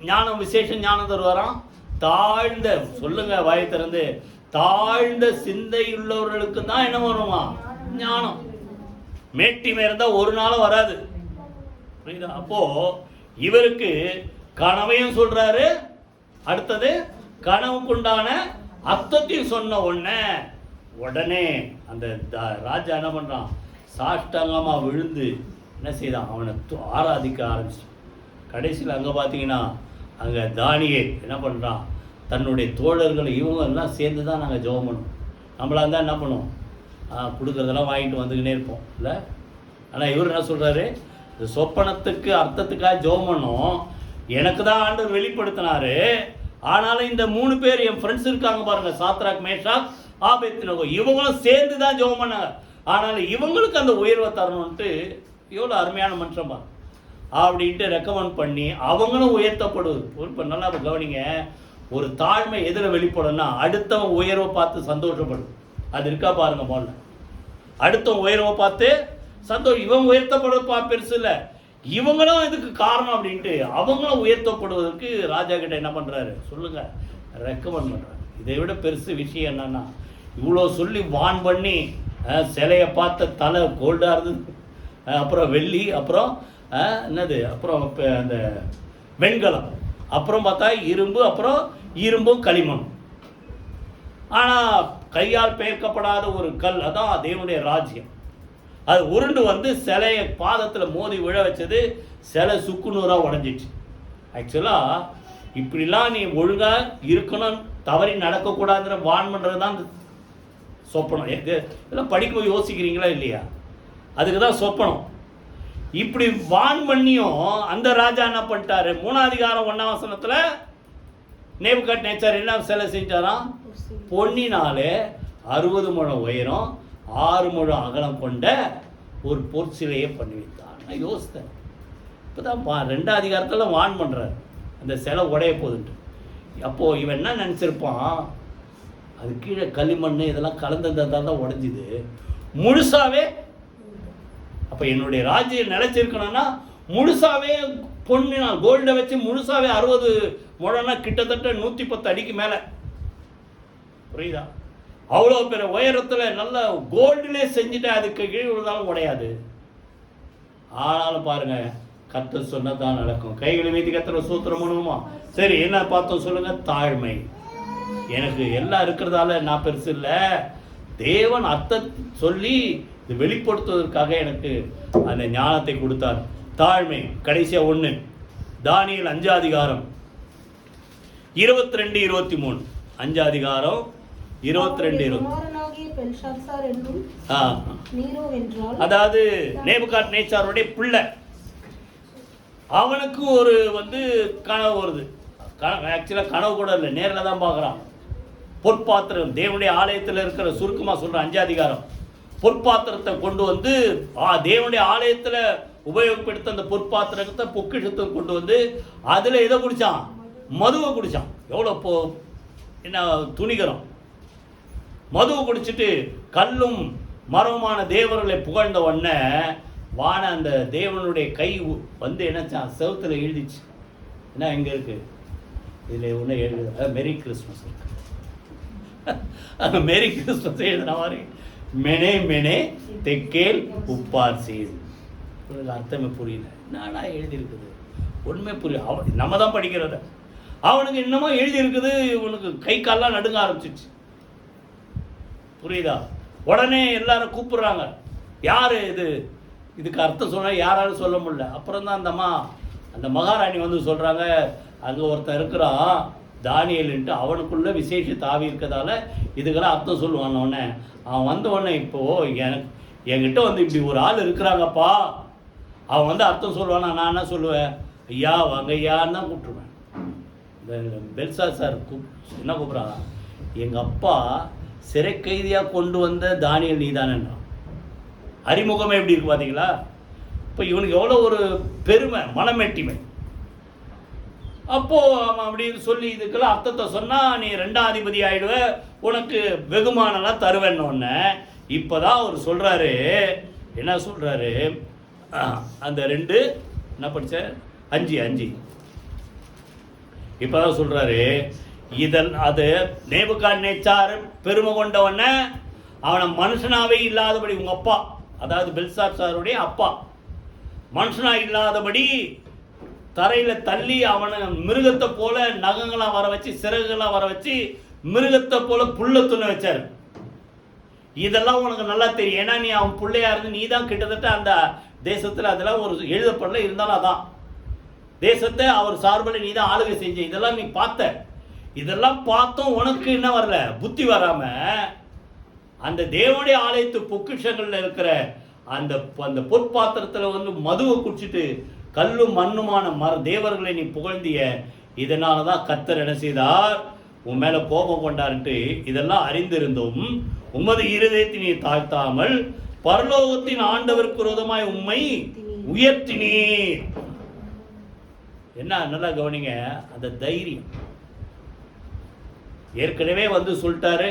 ஞானம் விசேஷ ஞானம் தருவாராம், தாழ்ந்த சொல்லுங்க வாயை திறந்து, தாழ்ந்த சிந்தை உள்ளவர்களுக்கு தான் என்ன வருமா ஞானம். மேட்டிமை இருந்தா ஒரு நாளும் வராது. புரியுதா? அப்போ இவருக்கு கனவையும் சொல்றாரு, அடுத்தது கனவுக்குண்டான அர்த்தத்தையும் சொன்ன உடனே அந்த ராஜா என்ன பண்றான், சாஷ்டாங்கமா விழுந்து என்ன செய்தான், அவனை ஆராதிக்க ஆரம்பிச்சு. கடைசியில் அங்க பாத்தீங்கன்னா அங்க தானியேல் என்ன பண்றான், தன்னுடைய தோழர்களை இவங்க எல்லாம் சேர்ந்து தான் நாங்கள் ஜெபம் பண்ணுவோம். நம்மளா இருந்தால் என்ன பண்ணுவோம், கொடுக்குறதெல்லாம் வாங்கிட்டு வந்துக்கினே இருப்போம் இல்லை. ஆனால் இவர் என்ன சொல்கிறாரு, இந்த சொப்பனத்துக்கு அர்த்தத்துக்காக ஜெபம் பண்ணோம், எனக்கு தான் ஆண்டவர் வெளிப்படுத்தினாரு. ஆனாலும் இந்த 3 பேர் என் ஃப்ரெண்ட்ஸ் இருக்காங்க பாருங்க, சாத்ராக் மேஷாக் ஆபேத்நேகோ, இவங்களும் சேர்ந்து தான் ஜெபம் பண்ணாங்க. ஆனாலும் இவங்களுக்கு அந்த உயர்வை தரணும்ன்ட்டு எவ்வளோ அருமையான மனுஷன் பாரு அப்படின்ட்டு ரெக்கமெண்ட் பண்ணி அவங்களும் உயர்த்தப்படுவது. இப்போ நல்லா கவனிங்க, ஒரு தாழ்மை எதில் வெளிப்படணும்னா அடுத்தவன் உயர்வை பார்த்து சந்தோஷப்படும். அது இருக்கா பாருங்க, முதல்ல அடுத்தவன் உயர்வை பார்த்து சந்தோஷம். இவன் உயர்த்தப்படுவது பெருசு இல்லை, இவங்களும் இதுக்கு காரணம் அப்படின்ட்டு அவங்களும் உயர்த்தப்படுவதற்கு ராஜா கிட்ட என்ன பண்றாரு சொல்லுங்க, ரெக்கமெண்ட் பண்றாரு. இதை விட பெருசு விஷயம் என்னன்னா, இவ்வளோ சொல்லி வான் பண்ணி சிலையை பார்த்த தலை கோல்டா இருந்தது, அப்புறம் வெள்ளி, அப்புறம் என்னது, அப்புறம் அந்த வெண்கலம், அப்புறம் பார்த்தா இரும்பு, அப்புறம் இரும்பும் களிமண். ஆனால் கையால் பெயர்க்கப்படாத ஒரு கல், அதான் தேவனுடைய ராஜ்யம். அது உருண்டு வந்து சிலையை பாதத்தில் மோதி விழ வச்சது, சிலை சுக்குநூறாக உடஞ்சிச்சு. ஆக்சுவலாக இப்படிலாம் நீ ஒழுங்காக இருக்கணும், தவறி நடக்கக்கூடாதுன்ற வான் பண்ணுறது தான் சொப்பனம். இதெல்லாம் படிக்க யோசிக்கிறீங்களா இல்லையா, அதுக்கு தான் சொப்பனம். இப்படி வான் பண்ணியும் அந்த ராஜா என்ன பண்ணிட்டாரு, 3ஆம் அதிகாரம் 1ஆம் வசனத்தில் நேபுகாத்நேச்சார் என்ன சிலை செஞ்சாராம்? பொன்னினாலே 60 முழம் உயரம் 6 முழம் அகலம் கொண்ட ஒரு பொற்சிலையை பண்ணி வைத்தான். நான் யோசித்தேன். இப்போதான் 2ஆம் அதிகாரத்தில் வான் பண்ணுறாரு அந்த சிலை உடைய போகுதுன்ட்டு. அப்போது இவன் என்ன நினச்சிருப்பான், அது கீழே களிமண் இதெல்லாம் கலந்ததால் தான் உடஞ்சிது முழுசாவே. அப்போ என்னுடைய ராஜ்யம் நிலைச்சிருக்கணும்னா முழுசாவே பொண்ணு கோல்டை வச்சு முழுசாவே 60 முழம்னா கிட்டத்தட்ட 110 அடிக்கு மேலே. புரியுதா? அவ்வளோ பெரிய உயரத்தில் நல்ல கோல்டுலே செஞ்சுட்டு அதுக்கு கீழே விழுந்தாலும் உடையாது. ஆனாலும் பாருங்க, கர்த்தர் சொன்னதான் நடக்கும். கைகளை மீதி கர்த்தர் சூத்திரம் பண்ணுவோமா? சரி, என்ன பார்த்தோம் சொல்லுங்க? தாழ்மை. எனக்கு எல்லாம் இருக்கிறதால நான் பெருசு இல்லை, தேவன் அர்த்தம் சொல்லி இது வெளிப்படுத்துவதற்காக எனக்கு அந்த ஞானத்தை கொடுத்தார். தாழ்மை. கடைசியா 1 தானியேல் 5ஆம் அதிகாரம் 22 23. 5ஆம் அதிகாரம் 22 அதாவது நேபுகாத்நேச்சாருடைய பிள்ளை, அவனுக்கு ஒரு கனவு வருது. ஆக்சுவலாக கனவு கூட இல்லை, நேரில் தான் பார்க்குறான். பொற்பாத்திரம், தேவனுடைய ஆலயத்தில் இருக்கிற, சுருக்கமாக சொல்கிற 5ஆம் அதிகாரம், பொற்பாத்திரத்தை கொண்டு வந்து தேவனுடைய ஆலயத்தில் உபயோகப்படுத்த அந்த பொற்பாத்திரத்தை பொக்கிஷத்தை கொண்டு வந்து அதில் எதை குடித்தான்? மதுவை குடித்தான். எவ்வளோ என்ன துணிகரம்! மதுவை குடிச்சிட்டு கல்லும் மரமான தேவர்களை புகழ்ந்த உடனே வான அந்த தேவனுடைய கை என்னச்சான், செவத்தில் எழுதிச்சு. என்ன எங்கே இருக்கு? இதில் ஒன்று எழுது, மெரி கிறிஸ்மஸ் இருக்கு. மெரி கிறிஸ்மஸ் எழுதுன மாதிரி மெனே மெனே தெக்கேல் உப்பார் செய்து. அர்த்தமே புரியல. என்னடா எழுதியிருக்குது? ஒன்றுமே புரியல. நம்ம தான் படிக்கிறத. அவனுக்கு இன்னமும் எழுதியிருக்குது. இவனுக்கு கை கால்லாம் நடுங்க ஆரம்பிச்சிச்சு. புரியுதா? உடனே எல்லாரும் கூப்பிடுறாங்க. யார் இதுக்கு அர்த்தம் சொன்ன யாராலும் சொல்ல முடியல. அப்புறம் தான் அந்த மகாராணி சொல்கிறாங்க, அங்கே ஒருத்தன் இருக்கிறான் தானியேல்ன்ட்டு, அவனுக்குள்ள விசேஷ தாவி இருக்கிறதால இதுக்கெல்லாம் அர்த்தம் சொல்லுவான். உடனே அவன் வந்த உடனே இப்போது என்கிட்ட இப்படி ஒரு ஆள் இருக்கிறாங்கப்பா, அவன் அர்த்தம் சொல்லுவானா? நான் என்ன சொல்லுவேன்? ஐயா வாங்க ஐயான்னு தான் கூப்பிட்டுருவேன். இந்த பெல்சாசார் என்ன கூப்பிட்றாங்க? எங்கள் அப்பா சிறை கைதியாக கொண்டு வந்த தானியேல் நீதானேன்னா. அறிமுகமே எப்படி இருக்கு பார்த்தீங்களா? இப்போ இவனுக்கு எவ்வளோ ஒரு பெருமை, மனமெட்டிமை. அப்போது அவன் அப்படின்னு சொல்லி இதுக்கெல்லாம் அர்த்தத்தை சொன்னால், நீ 2ஆம் அதிபதி ஆகிடுவ, உனக்கு வெகுமானெல்லாம் தருவேன்னொன்னே. இப்போ தான் அவர் சொல்கிறாரு, என்ன சொல்கிறாரு? அந்த 2 என்ன படித்த 5 இப்போ தான் சொல்கிறாரு, அது நேபுகாத்நேச்சார் பெருமை கொண்டவொடனே அவனை மனுஷனாவே இல்லாதபடி, உங்கள் அப்பா அதாவது பெல்சாத்சாருடைய அப்பா மனுஷனா இல்லாதபடி தரையில் தள்ளி அவனை மிருகத்தை போல நகங்களாக வர வச்சு, சிறகுகளாக வர வச்சு, மிருகத்தை போல புல்ல துணை வச்சார். இதெல்லாம் உனக்கு நல்லா தெரியும். ஏன்னா நீ அவன் பிள்ளையா இருந்து நீ தான் கிட்டத்தட்ட அந்த தேசத்தில் அதெல்லாம் ஒரு எழுதப்படல, இருந்தாலும் அதான் தேசத்தை அவர் சார்பில் நீ தான் ஆளுகை செஞ்ச. இதெல்லாம் நீ பார்த்த. இதெல்லாம் பார்த்தோம், உனக்கு என்ன வரல? புத்தி வராம அந்த தேவனுடைய ஆலயத்து பொக்கிஷங்கள்ல இருக்கிற அந்த பொற்பாத்திரத்தில் மதுவை குடிச்சிட்டு கல்லும் மண்ணுமான தேவர்களை நீ புகழ்ந்திய. இதனால தான் கர்த்தர் என்ன செய்தார்? உன் மேல கோபம் கொண்டார்ட்டு. இதெல்லாம் அறிந்திருந்தும் உமது இருதயத்தை நீ தாழ்த்தாமல் பரலோகத்தின் ஆண்டவருக்கு விரோதமாய் உம்மை உயர்த்தினீர். என்ன நல்லா கவனிங்க, அந்த தைரியம். ஏற்கனவே சொல்லிட்டாரு,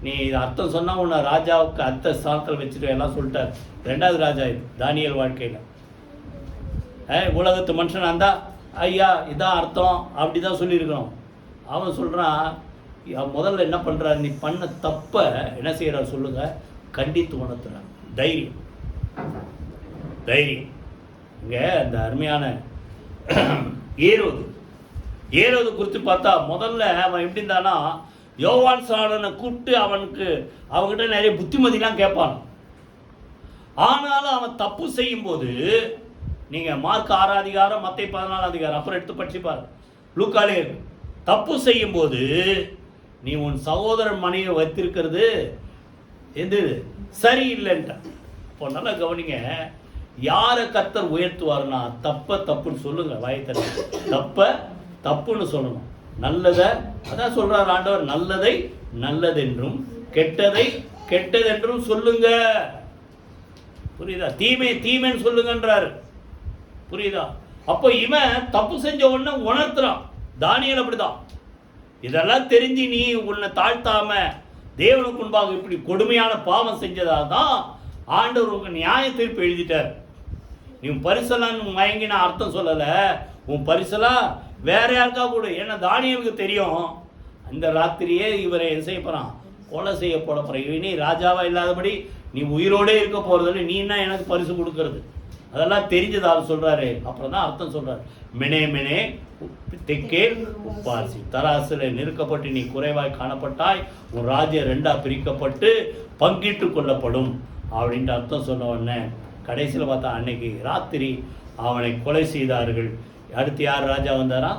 நீ இது அர்த்தம் சொன்னா உன்னை ராஜாவுக்கு அர்த்த ஸ்தானத்தில் வச்சுட்டு எல்லாம் சொல்லிட்டார். 2வது ராஜா இது தானியேல் வாழ்க்கையில். உலகத்து மனுஷனா இருந்தா ஐயா இதான் அர்த்தம் அப்படிதான் சொல்லியிருக்கிறோம். அவன் சொல்றான், முதல்ல என்ன பண்றாரு? நீ பண்ண தப்ப என்ன செய்யறாரு சொல்லுங்க? கண்டித்து உணர்த்துறான். தைரியம். இங்க அந்த அருமையான ஏரோது குறித்து பார்த்தா, முதல்ல அவன் எப்படி இருந்தானா, யோவான் சாணனை கூப்பிட்டு அவன்கிட்ட நிறைய புத்திமதிலாம் கேட்பான். ஆனாலும் அவன் தப்பு செய்யும் போது, நீங்க மார்க் 6ஆம் அதிகாரம், மத்தேயு 14ஆம் அதிகாரம் அப்புறம் எடுத்து படிச்சுப்பாரு, லூக்காலே தப்பு செய்யும் போது நீ உன் சகோதரன் மனைவி வைத்திருக்கிறது எது சரியில்லைன்ட்ட. இப்போ நல்லா கவனிங்க, யாரை கர்த்தர் உயர்த்துவார்னா தப்புன்னு சொல்லுங்க. வாயத்தர தப்புன்னு சொல்லணும். நல்லதை அதான் சொல்றார் ஆண்டவர், நல்லதை நல்லதென்றும் கெட்டதை கெட்டதென்றும் சொல்லுங்க. புரியுதா? தீமை தீமைன்னு சொல்லுங்கன்றாரு. புரியுதா? அப்போ இவன் தப்பு செஞ்ச உடனே உணர்த்துறான். தானியேல் அப்படிதான். இதெல்லாம் தெரிஞ்சு நீ உன்னை தாழ்த்தாம தேவனுக்கு முன்பாக இப்படி கொடுமையான பாவம் செஞ்சதால் தான் ஆண்டவர் உங்க நியாய தீர்ப்பு எழுதிட்டார். நீ பரிசெல்லாம் மயங்கின அர்த்தம் சொல்லலை. உன் பரிசெல்லாம் வேற யாருக்கா கூட. ஏன்னா தானியேலுக்கு தெரியும் அந்த ராத்திரியே இவரை என்ன செய்ய போறான், கொலை செய்ய போட போற. இனி ராஜாவா இல்லாதபடி நீ உயிரோடே இருக்க போறதில்லை, நீ என்ன எனக்கு பரிசு கொடுக்கறது, அதெல்லாம் தெரிஞ்சதால் சொல்றாரு. அப்புறம் தான் அர்த்தம் சொல்றாரு. மெனே மெனே தெக்கே உப்பாசி, தராசுல நெருக்கப்பட்டு நீ குறைவாய் காணப்பட்டாய், உன் ராஜ்யம் ரெண்டா பிரிக்கப்பட்டு பங்கிட்டு கொள்ளப்படும் அப்படின்ட்டு அர்த்தம் சொன்ன உடனே கடைசியில் பார்த்தா அன்னைக்கு ராத்திரி அவனை கொலை செய்தார்கள். அடுத்து யார் ராஜா வந்தாரா?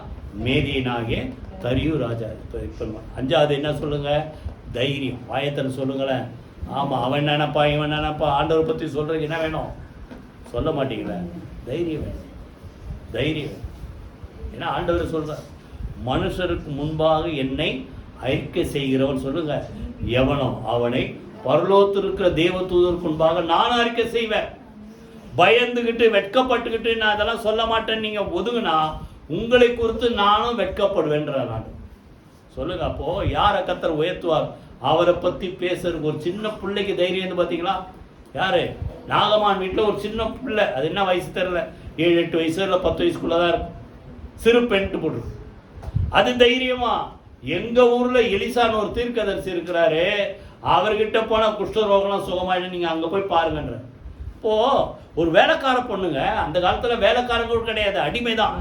மேதியனாகிய தரியு ராஜா. இப்போ அஞ்சாவது என்ன சொல்லுங்க? தைரியம். வாயத்தன் சொல்லுங்களேன். ஆமாம், அவன் நினைப்பா இவன் நினைப்பா. ஆண்டவர் பற்றி சொல்றதுக்கு என்ன வேணும்? சொல்ல மாட்டீங்களே. தைரியம் வேணும், தைரியம். ஏன்னா ஆண்டவர் சொல்றார், மனுஷருக்கு முன்பாக என்னை ஐக்கிய செய்கிறவன் சொல்லுங்க எவனோ அவனை பரலோகத்திற்கிற தேவதூதருக்கு முன்பாக நான் அறிக்கை செய்வேன். பயந்துகிட்டு வெட்கப்பட்டுக்கிட்டு நான் அதெல்லாம் சொல்ல மாட்டேன்னு நீங்க ஒதுங்கினா உங்களை குறித்து நானும் வெட்கப்படுவேன்றார். நான் சொல்லுங்க. அப்போ யாரை கர்த்தர் உயர்த்துவார்? அவரை பத்தி பேசுறதுக்கு ஒரு சின்ன பிள்ளைக்கு தைரியம் பார்த்தீங்களா? யாரு? நாகமான் வீட்டில் ஒரு சின்ன பிள்ளை, அது என்ன வயசு தெரியல, 7-8 வயசு இல்லை 10 வயசுக்குள்ளதான் இருக்கும், சிறு பெண்ட்டு போட்டு. அது தைரியமா? எங்க ஊர்ல எலிசான்னு ஒரு தீர்க்கதரிசி இருக்கிறாரு, அவர்கிட்ட போனா குஷ்டரோகம்லாம் சுகமாயிடும், நீங்க அங்க போய் பாருங்கன்ற. இப்போ ஒரு வேலைக்கார பொண்ணுங்க, அந்த காலத்துல வேலைக்காரங்க கிடையாது, அடிமைதான்.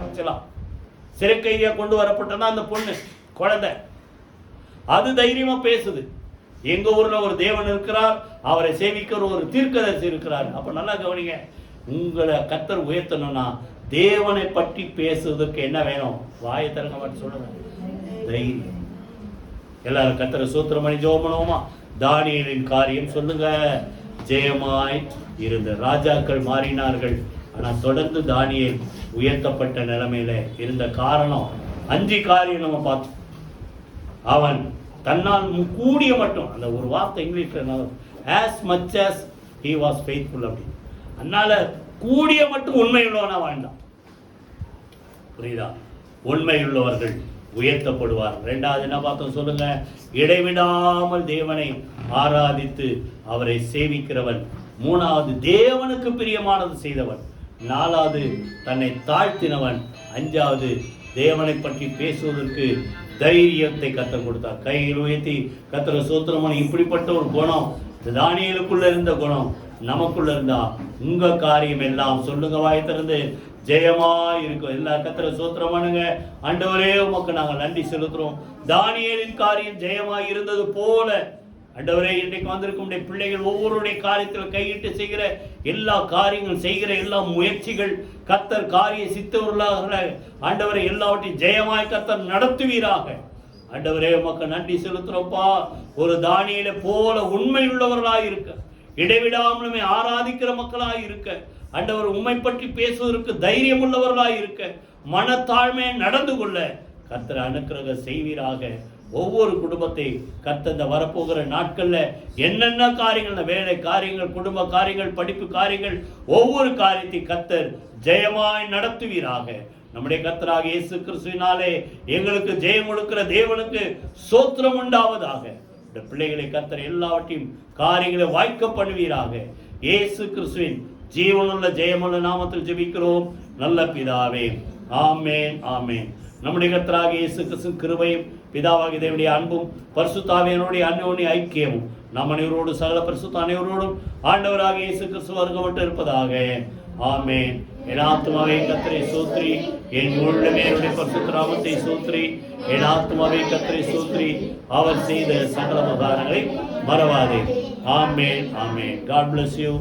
சிறை கைதியா கொண்டு வரப்பட்டதான் அந்த பொண்ணு, குழந்தை. அது தைரியமா பேசுது. எங்க ஊர்ல ஒரு தேவன் இருக்கிறார், அவரை சேவிக்கிற ஒரு தீர்க்கதரிசி இருக்கிறார். அப்ப நல்லா கவனிங்க, உங்களை கர்த்தர் உயர்த்தணும்னா தேவனை பற்றி பேசுவதற்கு என்ன வேணும்? வாயை திறக்க மாட்டேன் சொல்லுங்க, தைரியம். எல்லாரும் கர்த்தரை சூத்திரம் பண்ணி ஜெபம் பண்ணுவோமா? தானியேலின் காரியம் சொல்லுங்க. ஜெயமாய் இருந்த ராஜாக்கள் மாறினார்கள், ஆனால் தொடர்ந்து தானியேல் உயர்த்தப்பட்ட நிலைமையில இருந்த காரணம் 5 காரியம் நம்ம பார்த்தோம். அவன் தன்னால் கூடிய மட்டும், அந்த ஒரு வார்த்தை இங்கிலீஷ்ல as much as he was faithful அப்படி, அதனால கூடிய மட்டும் உண்மையுள்ளவனா வாழ்ந்தான். புரியுதா? உண்மையுள்ளவர்கள் உயர்த்தப்படுவார். 2வது என்ன பார்த்தோம் சொல்லுங்க? இடைவிடாமல் தேவனை ஆராதித்து அவரை சேவிக்கிறவன். 3வது தேவனுக்கு பிரியமானது செய்தவன். 4வது தன்னை தாழ்த்தினவன். 5வது தேவனை பற்றி பேசுவதற்கு தைரியத்தை கர்த்தர் கொடுத்தார். கையில் உயர்த்தி கர்த்தரை சோத்திரம். இப்படிப்பட்ட ஒரு குணம் தானியேலுக்குள்ள இருந்த குணம் நமக்குள்ள இருந்தா உங்க காரியம் எல்லாம் சொல்லுங்க வாய் திறந்து ஜெயமா இருக்கும். எல்லா கர்த்தரை சோத்திரம் பண்ணுங்க. ஆண்டவரே உமக்கு நாங்கள் நன்றி செலுத்துறோம். தானியேலின் காரியம் ஜெயமாய் இருந்தது போல ஆண்டவரே இன்றைக்கு வந்திருக்கும் பிள்ளைகள் ஒவ்வொருடைய காரியத்தில் கையிட்டு செய்கிற எல்லா காரியங்கள், செய்கிற எல்லா முயற்சிகள் கர்த்தர் காரிய சித்தவர்களாக ஆண்டவரை எல்லாவற்றையும் ஜெயமாய் கர்த்தர் நடத்துவீராக. ஆண்டவரே உமக்கு நன்றி செலுத்துறோம்ப்பா. ஒரு தானியேலை போல உண்மையுள்ளவர்களாய் இருக்க, இடைவிடாமலுமே ஆராதிக்கிற மக்களாய் இருக்க, ஆண்டவர் உம்மை பற்றி பேசுவதற்கு தைரியம் உள்ளவர்களாய் இருக்க, மனத்தாழ்மையை நடந்து கொள்ள கர்த்தர் அனுக்கிரகம் செய்வீராக. ஒவ்வொரு குடும்பத்தை கர்த்தர் இந்த வரப்போகிற நாட்கள்ல என்னென்ன காரியங்கள், வேலை காரியங்கள், குடும்ப காரியங்கள், படிப்பு காரியங்கள், ஒவ்வொரு காரியத்தை கர்த்தர் ஜெயமாய் நடத்துவீராக. நம்முடைய கர்த்தராகிய இயேசு கிறிஸ்துவினாலே எங்களுக்கு ஜெயம் கொடுக்கிற தேவனுக்கு ஸ்தோத்திரம் உண்டாவதாக. இந்த பிள்ளைகளை கர்த்தர் எல்லாவற்றையும் காரியங்களை வாய்க்க பண்ணுவீராக. இயேசு கிறிஸ்துவின் ஜீவனுள்ள ஜெயமுள்ள நாமத்தில் ஜெபிக்கிறோம் நல்ல பிதாவே, ஆமென், ஆமென். நம்முடைய கர்த்தராகிய இயேசு கிறிஸ்துவின் கிருபையும் பிதாவாகிய தேவனுடைய அன்பும் பரிசுத்த ஆவியானவருடைய அன்யோன்ய ஐக்கியமும் நம் அனைவரோடு சகல பரிசுத்த அனைவரோடும் ஆண்டவராகிய இயேசு கிறிஸ்து வருகப்பட்டு இருப்பதாக. ஆமென். என் ஆத்துமாவே கர்த்தரை ஸ்தோத்திரி, என் உள்ளமே அவருடைய பரிசுத்த நாமத்தை ஸ்தோத்திரி. என் ஆத்துமாவே கர்த்தரை ஸ்தோத்திரி, அவர் செய்த சகல உபகாரங்களை மறவாதே. ஆமென், ஆமென். God bless you.